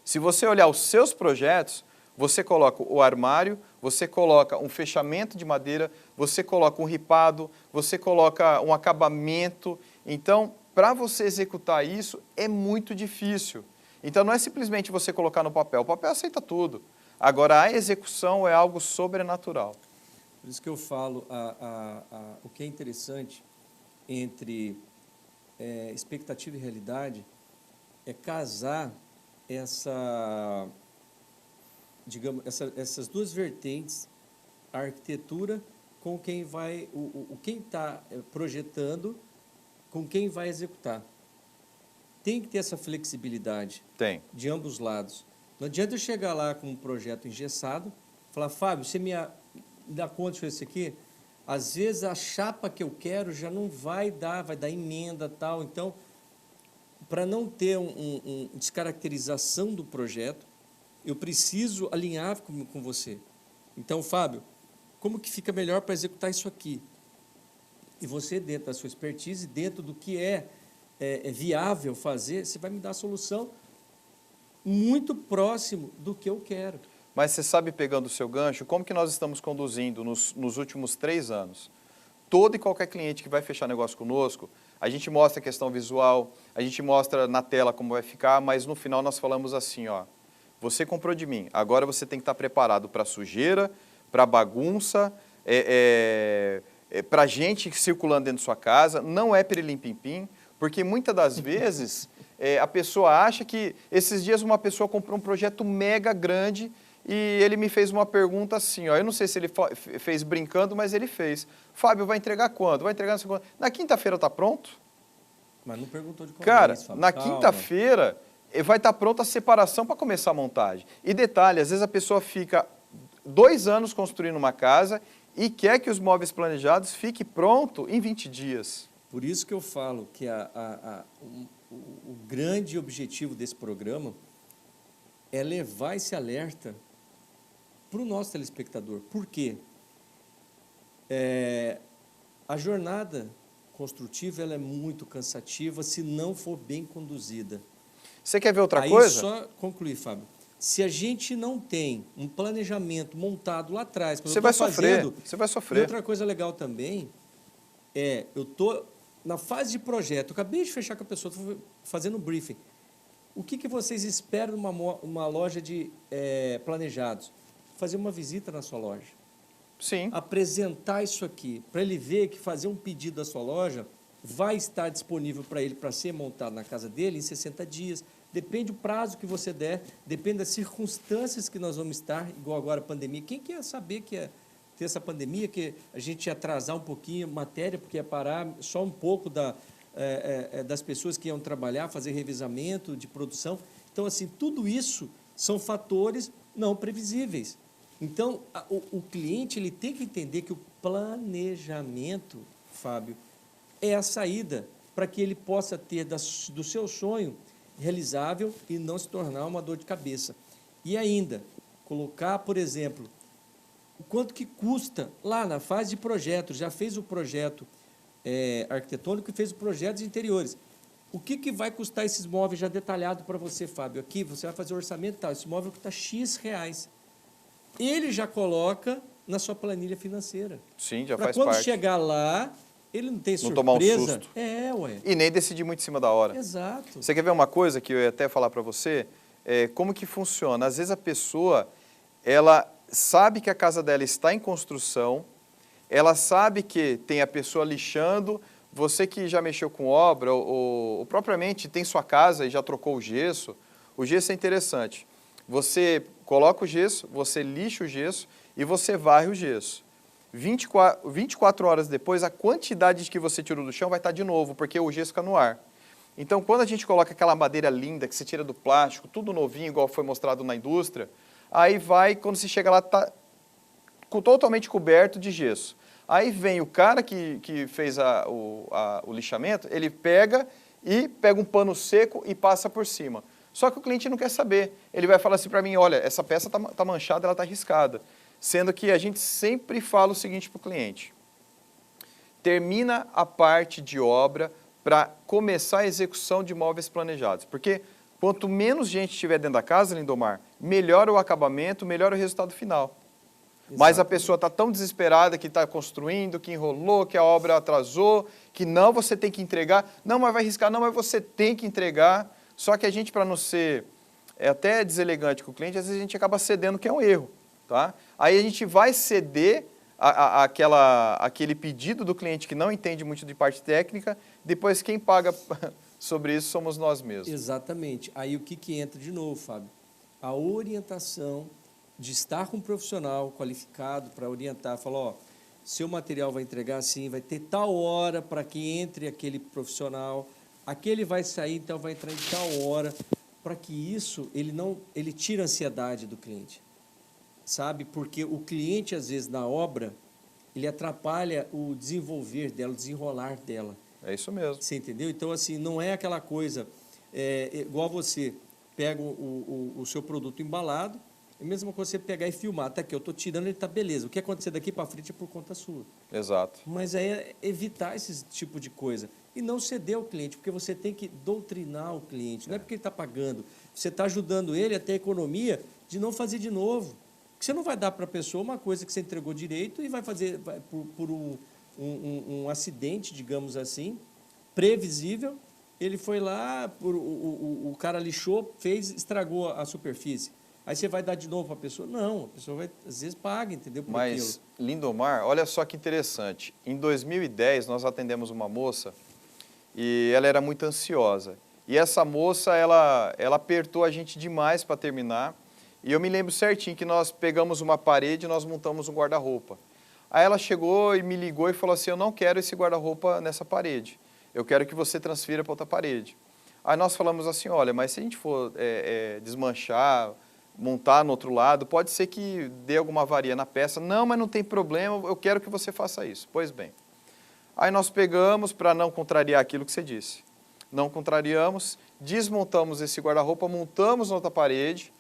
Se você olhar os seus projetos, você coloca o armário, você coloca um fechamento de madeira, você coloca um ripado, você coloca um acabamento. Então, para você executar isso, é muito difícil. Então, não é simplesmente você colocar no papel. O papel aceita tudo. Agora, a execução é algo sobrenatural. Por isso que eu falo, o que é interessante entre expectativa e realidade é casar essas duas vertentes, a arquitetura com quem vai, quem está projetando, com quem vai executar. Tem que ter essa flexibilidade. Tem. De ambos os lados. Não adianta eu chegar lá com um projeto engessado, falar, Fábio, você me dá conta disso aqui? Às vezes a chapa que eu quero já não vai dar emenda e tal. Então, para não ter uma descaracterização do projeto, eu preciso alinhar com você. Então, Fábio, como que fica melhor para executar isso aqui? E você, dentro da sua expertise, dentro do que é viável fazer, você vai me dar a solução muito próximo do que eu quero. Mas você sabe, pegando o seu gancho, como que nós estamos conduzindo nos últimos 3 anos? Todo e qualquer cliente que vai fechar negócio conosco, A gente mostra a questão visual, a gente mostra na tela como vai ficar, mas no final nós falamos assim, ó, você comprou de mim, agora você tem que estar preparado para sujeira, para bagunça, para gente circulando dentro da sua casa, não é pirilim-pim-pim, porque muitas das vezes a pessoa acha que, esses dias uma pessoa comprou um projeto mega grande e ele me fez uma pergunta assim, ó, eu não sei se ele fez brincando, mas ele fez. Fábio, vai entregar quando? Vai entregar na segunda. Na quinta-feira está pronto? Mas não perguntou de qual Cara, mês, Fábio. na Calma. quinta-feira vai estar pronta a separação para começar a montagem. E detalhe, às vezes a pessoa fica 2 anos construindo uma casa e quer que os móveis planejados fiquem pronto em 20 dias. Por isso que eu falo que o grande objetivo desse programa é levar esse alerta para o nosso telespectador. Por quê? A jornada construtiva ela é muito cansativa se não for bem conduzida. Você quer ver outra Aí, coisa? só concluir, Fábio. Se a gente não tem um planejamento montado lá atrás, quando Você eu tô vai sofrer, fazendo, você vai e sofrer. outra coisa legal também eu estou na fase de projeto, eu acabei de fechar com a pessoa, estou fazendo um briefing. O que vocês esperam de uma loja de planejados? Fazer uma visita na sua loja. Sim. Apresentar isso aqui, para ele ver que fazer um pedido da sua loja vai estar disponível para ele para ser montado na casa dele em 60 dias. Depende do prazo que você der, depende das circunstâncias que nós vamos estar, igual agora a pandemia. Quem quer saber que ia ter essa pandemia, que a gente ia atrasar um pouquinho a matéria, porque ia parar só um pouco das pessoas que iam trabalhar, fazer revezamento de produção. Então, assim, tudo isso são fatores não previsíveis. Então, o cliente ele tem que entender que o planejamento, Fábio, é a saída para que ele possa ter do seu sonho realizável e não se tornar uma dor de cabeça. E ainda, colocar, por exemplo, o quanto que custa lá na fase de projeto, já fez o projeto arquitetônico e fez o projeto de interiores. O que vai custar esses móveis já detalhado para você, Fábio? Aqui você vai fazer o orçamento e tal, esse móvel custa X reais. Ele já coloca na sua planilha financeira. Sim, já Pra faz quando parte. chegar lá, ele não tem Não surpresa. tomar um susto. Ué. E nem decidir muito em cima da hora. Exato. Você quer ver uma coisa que eu ia até falar para você? Como que funciona? Às vezes a pessoa, ela sabe que a casa dela está em construção, ela sabe que tem a pessoa lixando, você que já mexeu com obra, ou propriamente tem sua casa e já trocou o gesso é interessante. Você coloca o gesso, você lixa o gesso e você varre o gesso. 24 horas depois, a quantidade de que você tirou do chão vai estar de novo, porque o gesso fica no ar. Então, quando a gente coloca aquela madeira linda que você tira do plástico, tudo novinho, igual foi mostrado na indústria, aí vai, quando você chega lá, está totalmente coberto de gesso. Aí vem o cara que fez o lixamento, ele pega um pano seco e passa por cima. Só que o cliente não quer saber. Ele vai falar assim para mim, olha, essa peça está manchada, ela está riscada. Sendo que a gente sempre fala o seguinte para o cliente. Termina a parte de obra para começar a execução de móveis planejados. Porque quanto menos gente estiver dentro da casa, Lindomar, melhor o acabamento, melhor o resultado final. Exato. Mas a pessoa está tão desesperada que está construindo, que enrolou, que a obra atrasou, que não, você tem que entregar. Não, mas vai riscar, não, mas você tem que entregar. Só que a gente, para não ser até deselegante com o cliente, às vezes a gente acaba cedendo, que é um erro. Tá? Aí a gente vai ceder aquele pedido do cliente que não entende muito de parte técnica, depois quem paga sobre isso somos nós mesmos. Exatamente. Aí o que entra de novo, Fábio? A orientação de estar com um profissional qualificado para orientar, falar, ó, seu material vai entregar assim, vai ter tal hora para que entre aquele profissional, aquele vai sair, então vai entrar em tal hora, para que isso, ele tire a ansiedade do cliente. Sabe? Porque o cliente, às vezes, na obra, ele atrapalha o desenvolver dela, o desenrolar dela. É isso mesmo. Você entendeu? Então, assim, não é aquela coisa, igual você pega o seu produto embalado, é a mesma coisa você pegar e filmar. Tá aqui, eu estou tirando, ele está beleza. O que acontecer daqui para frente é por conta sua. Exato. Mas é evitar esse tipo de coisa. E não ceder ao cliente, porque você tem que doutrinar o cliente. Não é porque ele está pagando. Você está ajudando ele a ter economia de não fazer de novo. Porque você não vai dar para a pessoa uma coisa que você entregou direito e vai fazer por um acidente, digamos assim, previsível, ele foi lá, o cara lixou, fez, estragou a superfície. Aí você vai dar de novo para a pessoa? Não, a pessoa vai, às vezes paga, entendeu? Por Mas, aquilo. Lindomar, olha só que interessante. Em 2010, nós atendemos uma moça e ela era muito ansiosa. E essa moça, ela apertou a gente demais para terminar. E eu me lembro certinho que nós pegamos uma parede e nós montamos um guarda-roupa. Aí ela chegou e me ligou e falou assim, eu não quero esse guarda-roupa nessa parede. Eu quero que você transfira para outra parede. Aí nós falamos assim, olha, mas se a gente for desmanchar, montar no outro lado, pode ser que dê alguma avaria na peça. Não, mas não tem problema, eu quero que você faça isso. Pois bem. Aí nós pegamos, para não contrariar aquilo que você disse. Não contrariamos, desmontamos esse guarda-roupa, montamos na outra parede.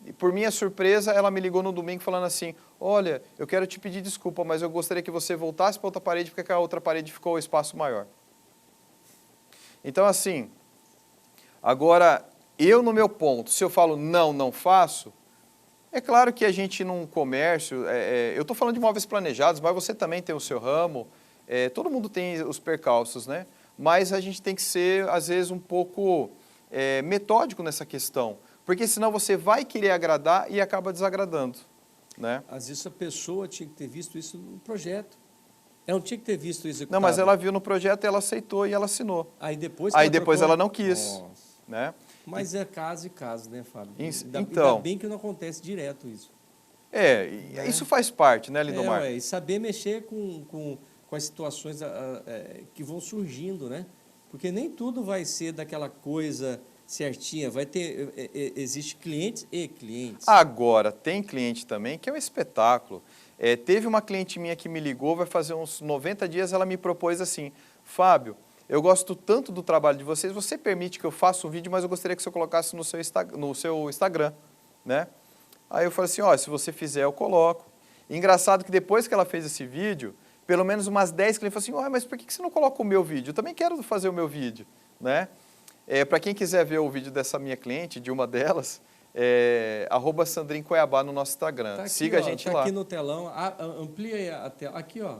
E por minha surpresa, ela me ligou no domingo falando assim, olha, eu quero te pedir desculpa, mas eu gostaria que você voltasse para outra parede, porque a outra parede ficou o espaço maior. Então, assim, agora, eu no meu ponto, se eu falo não faço, é claro que a gente num comércio, eu estou falando de móveis planejados, mas você também tem o seu ramo, todo mundo tem os percalços, né? Mas a gente tem que ser, às vezes, um pouco metódico nessa questão, porque senão você vai querer agradar e acaba desagradando, né? Às vezes a pessoa tinha que ter visto isso no projeto. Ela não tinha que ter visto isso executado. Não, mas ela viu no projeto, ela aceitou e ela assinou. Aí depois, Aí depois trocou- ela não quis, Nossa. né? Mas é caso e caso, né, Fábio? Então- Ainda bem que não acontece direto isso. Isso faz parte, né, Lindomar? E saber mexer com as situações que vão surgindo, né? Porque nem tudo vai ser daquela coisa certinha. Vai ter, existe clientes e clientes. Agora, tem cliente também que é um espetáculo. Teve uma cliente minha que me ligou, vai fazer uns 90 dias, ela me propôs assim, Fábio, eu gosto tanto do trabalho de vocês, você permite que eu faça um vídeo, mas eu gostaria que você colocasse no seu Instagram, né? Aí eu falei assim, ó, se você fizer, eu coloco. E engraçado que depois que ela fez esse vídeo, pelo menos umas 10 clientes falaram assim, mas por que você não coloca o meu vídeo? Eu também quero fazer o meu vídeo, né? Para quem quiser ver o vídeo dessa minha cliente, de uma delas, @SandrinCuiabá no nosso Instagram. Tá aqui, Siga a gente tá lá. aqui no telão. Amplia aí a tela. Aqui, ó.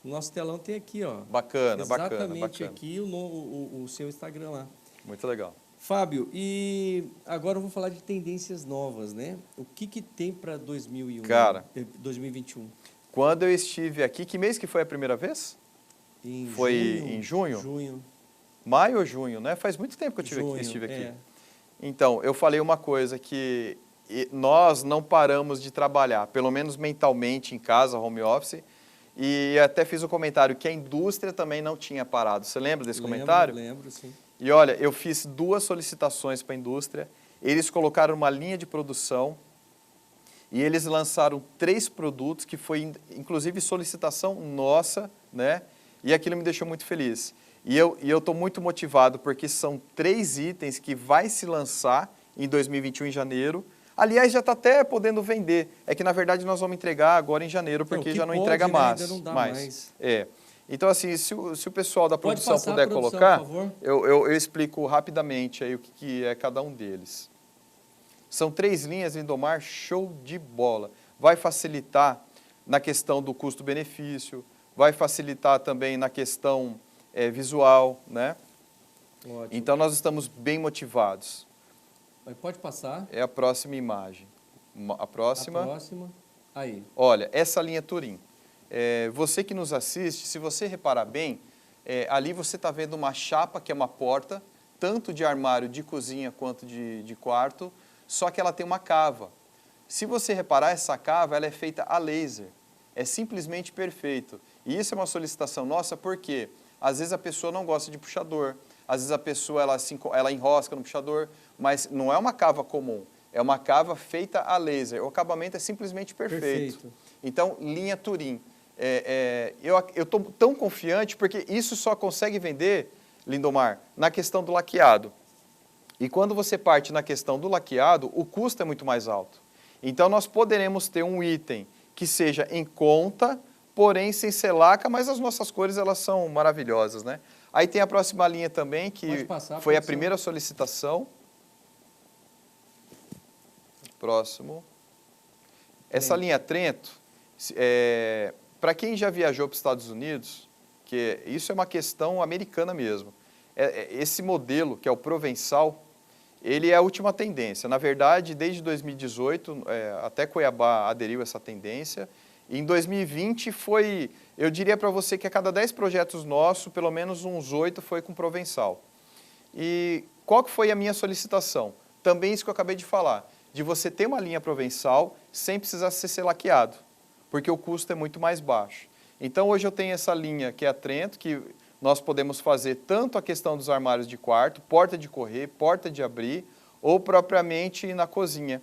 O nosso telão tem aqui, ó. Bacana, Exatamente bacana. aqui o seu Instagram lá. Muito legal. Fábio, e agora eu vou falar de tendências novas, né? O que tem para 2001? Cara. 2021? Quando eu estive aqui, que mês que foi a primeira vez? Foi em junho? Junho. Maio ou junho, né? Faz muito tempo que eu Junho, estive aqui. é. Então, eu falei uma coisa que nós não paramos de trabalhar, pelo menos mentalmente em casa, home office, e até fiz um comentário que a indústria também não tinha parado. Você lembra desse comentário? Lembro, sim. E olha, eu fiz 2 solicitações para a indústria, eles colocaram uma linha de produção e eles lançaram 3 produtos que foi inclusive solicitação nossa, né? E aquilo me deixou muito feliz. E eu estou muito motivado porque são 3 itens que vai se lançar em 2021 em janeiro. Aliás, já está até podendo vender. É que na verdade nós vamos entregar agora em janeiro porque que já não pode, entrega né? mais. Ainda não dá mais. Então, assim, se o pessoal da Pode produção passar, puder produção, colocar, por favor. eu explico rapidamente aí o que é cada um deles. São 3 linhas Lindomar, show de bola. Vai facilitar na questão do custo-benefício, vai facilitar também na questão visual, né? Ótimo. Então, nós estamos bem motivados. Mas pode passar. É a próxima imagem. A próxima. A próxima. Aí. Olha, essa linha Turim. Você que nos assiste, se você reparar bem, ali você está vendo uma chapa, que é uma porta, tanto de armário de cozinha quanto de quarto, só que ela tem uma cava. Se você reparar, essa cava ela é feita a laser. É simplesmente perfeito. E isso é uma solicitação nossa, porque às vezes a pessoa não gosta de puxador, às vezes a pessoa ela enrosca no puxador, mas não é uma cava comum, é uma cava feita a laser. O acabamento é simplesmente perfeito. Então, linha Turim. Eu estou tão confiante porque isso só consegue vender, Lindomar, na questão do laqueado. E quando você parte na questão do laqueado, o custo é muito mais alto. Então, nós poderemos ter um item que seja em conta, porém sem ser laca, mas as nossas cores elas são maravilhosas, né? Aí tem a próxima linha também, que passar, foi a produção. primeira solicitação. Próximo. Essa linha Trento, para quem já viajou para os Estados Unidos, que isso é uma questão americana mesmo. Esse modelo, que é o provençal, ele é a última tendência. Na verdade, desde 2018, até Cuiabá aderiu a essa tendência. E em 2020 foi, eu diria para você que a cada 10 projetos nossos, pelo menos uns 8 foi com provençal. E qual que foi a minha solicitação? Também isso que eu acabei de falar, de você ter uma linha provençal sem precisar ser laqueado, porque o custo é muito mais baixo. Então hoje eu tenho essa linha que é a Trento, que nós podemos fazer tanto a questão dos armários de quarto, porta de correr, porta de abrir, ou propriamente na cozinha.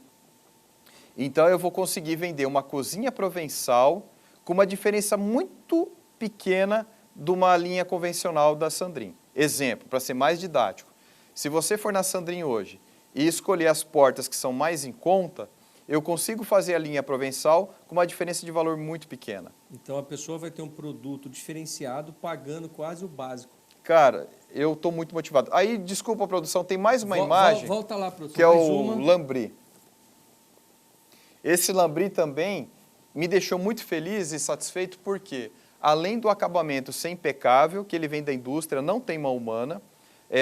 Então eu vou conseguir vender uma cozinha provençal com uma diferença muito pequena de uma linha convencional da Sandrin. Exemplo, para ser mais didático, se você for na Sandrin hoje e escolher as portas que são mais em conta, eu consigo fazer a linha provençal com uma diferença de valor muito pequena. Então a pessoa vai ter um produto diferenciado pagando quase o básico. Cara, eu estou muito motivado. Aí, desculpa a produção, tem mais uma imagem, Volta lá, produção. que é mais o uma. lambri. Esse lambri também me deixou muito feliz e satisfeito porque, além do acabamento ser impecável, que ele vem da indústria, não tem mão humana,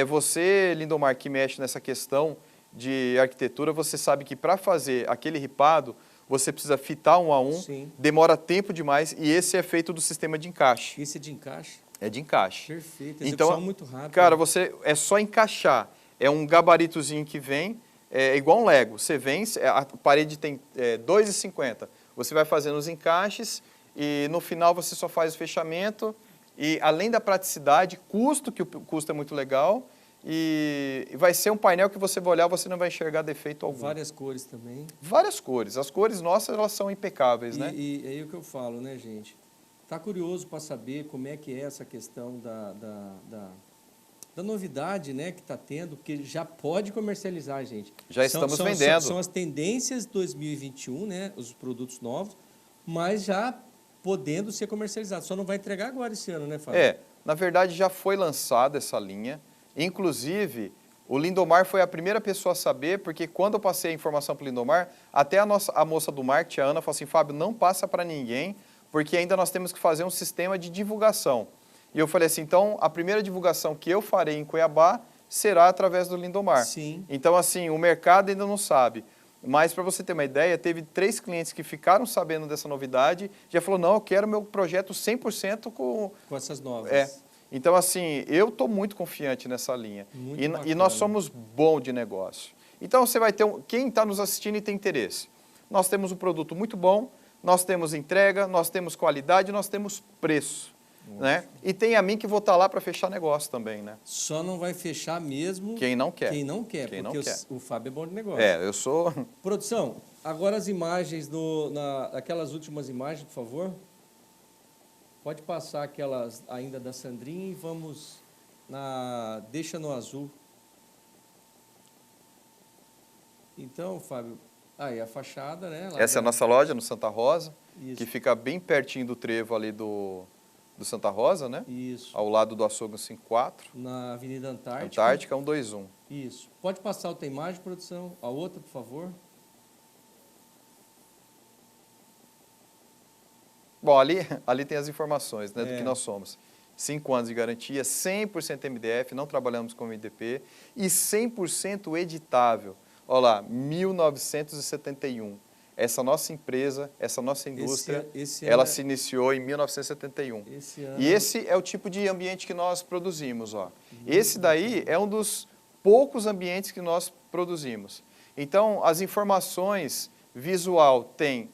você, Lindomar, que mexe nessa questão de arquitetura, você sabe que para fazer aquele ripado, você precisa fitar um a um, Sim. demora tempo demais, e esse é feito do sistema de encaixe. Esse é de encaixe? É de encaixe. Perfeito, execução Então, muito rápida. cara, você é só encaixar. É um gabaritozinho que vem, é igual um Lego. Você vem, a parede tem 2,50. Você vai fazendo os encaixes e no final você só faz o fechamento. E além da praticidade, custo, que o custo é muito legal, e vai ser um painel que você vai olhar, você não vai enxergar defeito algum. Várias cores também. Várias cores. As cores nossas, elas são impecáveis, né? E aí o que eu falo, né, gente? Tá curioso para saber como é que é essa questão da novidade, né, que está tendo, porque já pode comercializar, gente. Já estamos vendendo. São as tendências 2021, né, os produtos novos, mas já podendo ser comercializado. Só não vai entregar agora esse ano, né, Fábio? Na verdade já foi lançada essa linha. Inclusive, o Lindomar foi a primeira pessoa a saber, porque quando eu passei a informação para o Lindomar, até a moça do marketing, a Ana, falou assim, Fábio, não passa para ninguém, porque ainda nós temos que fazer um sistema de divulgação. E eu falei assim, então, a primeira divulgação que eu farei em Cuiabá será através do Lindomar. Sim. Então, assim, o mercado ainda não sabe. Mas, para você ter uma ideia, teve 3 clientes que ficaram sabendo dessa novidade, já falou, não, eu quero meu projeto 100% com essas novas. Então, assim, eu estou muito confiante nessa linha. E nós somos bom de negócio. Então, você vai ter, quem está nos assistindo e tem interesse. Nós temos um produto muito bom, nós temos entrega, nós temos qualidade, nós temos preço. Né? E tem a mim que vou estar lá para fechar negócio também, né? Só não vai fechar mesmo quem não quer. Quem não quer, Quem porque não quer. o Fábio é bom de negócio. Eu sou... Produção, agora as imagens, aquelas últimas imagens, por favor. Pode passar aquelas ainda da Sandrinha e vamos deixa no azul. Então, Fábio, aí a fachada, né? Essa é a nossa loja no Santa Rosa, Isso. que fica bem pertinho do trevo ali do Santa Rosa, né? Isso. Ao lado do açougue 54. Na Avenida Antártica. Antártica 121. Isso. Pode passar outra imagem, produção? A outra, por favor. Bom, ali tem as informações, né, do que nós somos. 5 anos de garantia, 100% MDF, não trabalhamos com MDP e 100% editável. Olha lá, 1971. Essa nossa empresa, essa nossa indústria, ela se iniciou em 1971. E esse é o tipo de ambiente que nós produzimos. Ó. Esse daí é um dos poucos ambientes que nós produzimos. Então, as informações visual tem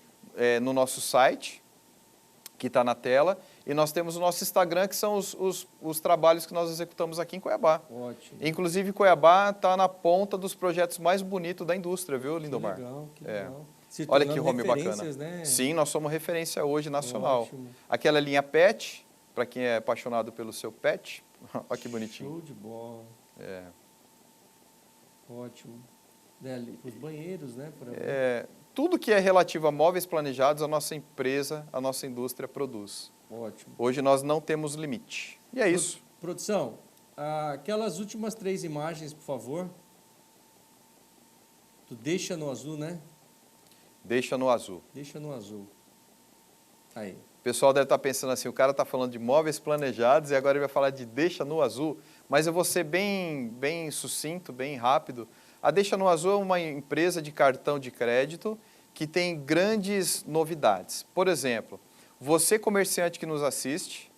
no nosso site, que está na tela, e nós temos o nosso Instagram, que são os trabalhos que nós executamos aqui em Cuiabá. Ótimo. Inclusive, Cuiabá está na ponta dos projetos mais bonitos da indústria, viu, Lindomar? Que legal, que legal. Olha que home bacana. Né? Sim, nós somos referência hoje nacional. Ótimo. Aquela linha PET, para quem é apaixonado pelo seu pet, olha que bonitinho. Show de bola. Ótimo. Os banheiros, né? Tudo que é relativo a móveis planejados, a nossa empresa, a nossa indústria produz. Ótimo. Hoje nós não temos limite. E é isso. Produção, aquelas últimas 3 imagens, por favor. Tu deixa no azul, né? Deixa no azul. Deixa no azul. Aí. pessoal deve estar pensando assim, o cara está falando de móveis planejados e agora ele vai falar de Deixa no Azul, mas eu vou ser bem sucinto, bem rápido. A Deixa no Azul é uma empresa de cartão de crédito que tem grandes novidades. Por exemplo, você comerciante que nos assiste,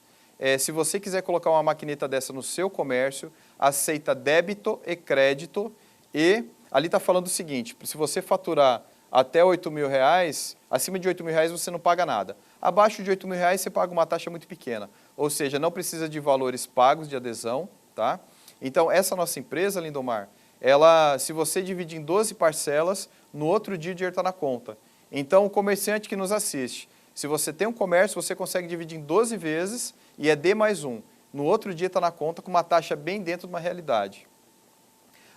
se você quiser colocar uma maquineta dessa no seu comércio, aceita débito e crédito e ali está falando o seguinte, se você faturar até R$8.000, acima de R$8.000 você não paga nada. Abaixo de R$8.000 você paga uma taxa muito pequena, ou seja, não precisa de valores pagos de adesão, tá? Então, essa nossa empresa, Lindomar, ela, se você dividir em 12 parcelas, no outro dia o dinheiro está na conta. Então, o comerciante que nos assiste, se você tem um comércio, você consegue dividir em 12 vezes e é D mais 1. No outro dia está na conta com uma taxa bem dentro de uma realidade.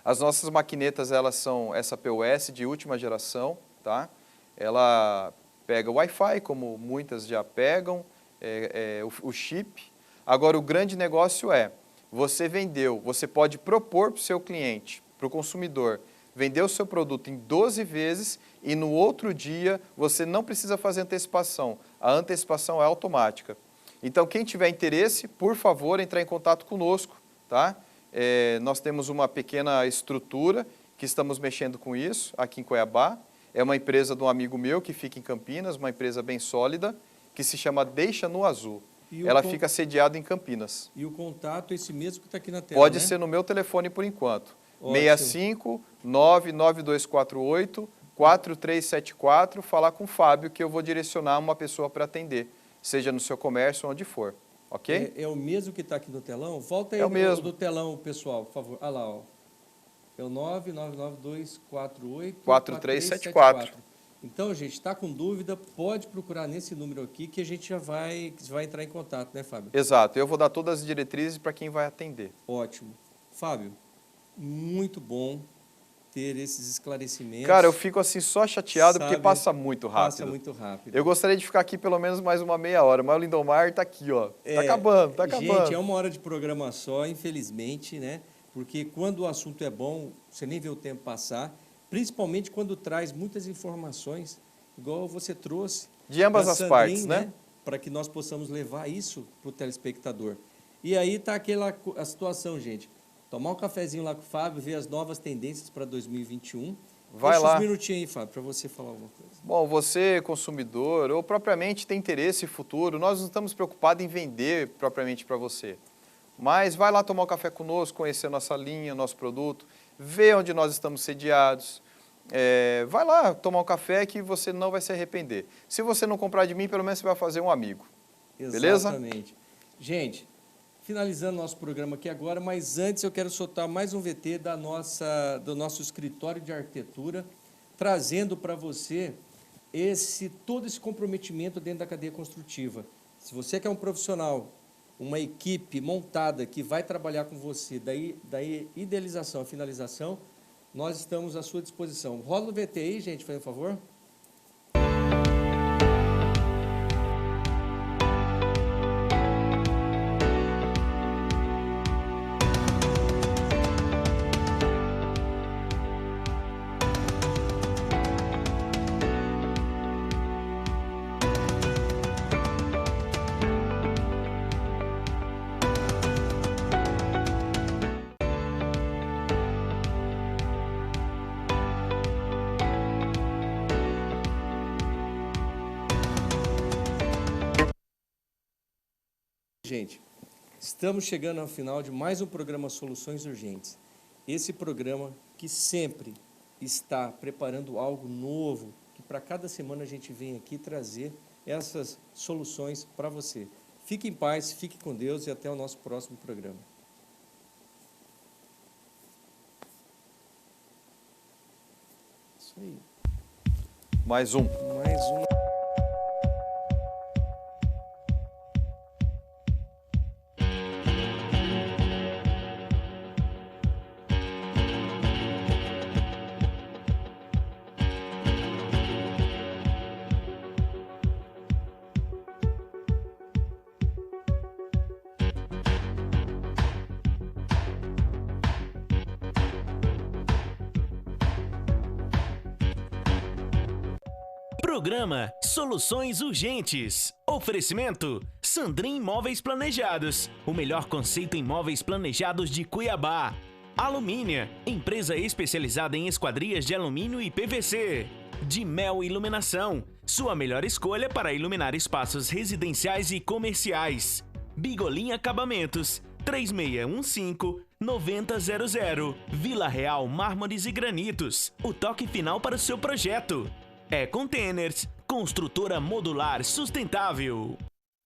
As nossas maquinetas, elas são essa POS de última geração, tá? Ela pega o Wi-Fi, como muitas já pegam, o chip. Agora, o grande negócio você vendeu, você pode propor para o seu cliente, para o consumidor, vender o seu produto em 12 vezes e no outro dia você não precisa fazer antecipação. A antecipação é automática. Então, quem tiver interesse, por favor, entrar em contato conosco, tá? Nós temos uma pequena estrutura que estamos mexendo com isso aqui em Cuiabá. É uma empresa de um amigo meu que fica em Campinas, uma empresa bem sólida, que se chama Deixa no Azul. Ela fica sediada em Campinas. E o contato é esse mesmo que está aqui na tela, Pode né? ser no meu telefone por enquanto. Ótimo. 65-99248-4374, falar com o Fábio que eu vou direcionar uma pessoa para atender, seja no seu comércio, onde for. Ok? É o mesmo que está aqui no telão? Volta aí É o mesmo. do telão, pessoal, por favor. Olha lá, ó. É o 9999248 4374. Então, gente, está com dúvida, pode procurar nesse número aqui que a gente já vai entrar em contato, né, Fábio? Exato. Eu vou dar todas as diretrizes para quem vai atender. Ótimo. Fábio, muito bom ter esses esclarimentos. Cara, eu fico assim só chateado porque Sabe, passa muito rápido. Passa muito rápido. Eu gostaria de ficar aqui pelo menos mais uma meia hora, mas o Lindomar está aqui, ó. Tá acabando, tá acabando. Gente, é uma hora de programa só, infelizmente, né? Porque quando o assunto é bom, você nem vê o tempo passar, principalmente quando traz muitas informações, igual você trouxe. De ambas da as Sandrin, partes, né? Para que nós possamos levar isso para o telespectador. E aí está a situação, gente. Tomar um cafezinho lá com o Fábio, ver as novas tendências para 2021. Vai Deixa lá. uns minutinhos aí, Fábio, para você falar alguma coisa. Bom, você, consumidor, ou propriamente tem interesse futuro, nós não estamos preocupados em vender propriamente para você. Mas vai lá tomar um café conosco, conhecer nossa linha, nosso produto, ver onde nós estamos sediados. Vai lá tomar um café que você não vai se arrepender. Se você não comprar de mim, pelo menos você vai fazer um amigo. Beleza? Exatamente. Gente, finalizando nosso programa aqui agora, mas antes eu quero soltar mais um VT do nosso escritório de arquitetura, trazendo para você todo esse comprometimento dentro da cadeia construtiva. Se você quer um profissional, uma equipe montada que vai trabalhar com você, da idealização à finalização, nós estamos à sua disposição. Rola o VT aí, gente, por favor. Gente, estamos chegando ao final de mais um programa Soluções Urgentes. Esse programa que sempre está preparando algo novo, que para cada semana a gente vem aqui trazer essas soluções para você. Fique em paz, fique com Deus e até o nosso próximo programa. Isso aí. Mais um. Mais um. Programa Soluções Urgentes. Oferecimento Sandrin Móveis Planejados. O melhor conceito em móveis planejados de Cuiabá. Alumínia, empresa especializada em esquadrias de alumínio e PVC. De Mel Iluminação, sua melhor escolha para iluminar espaços residenciais e comerciais. Bigolim Acabamentos, 3615-9000. Vila Real Mármores e Granitos, o toque final para o seu projeto. É Containers, construtora modular sustentável.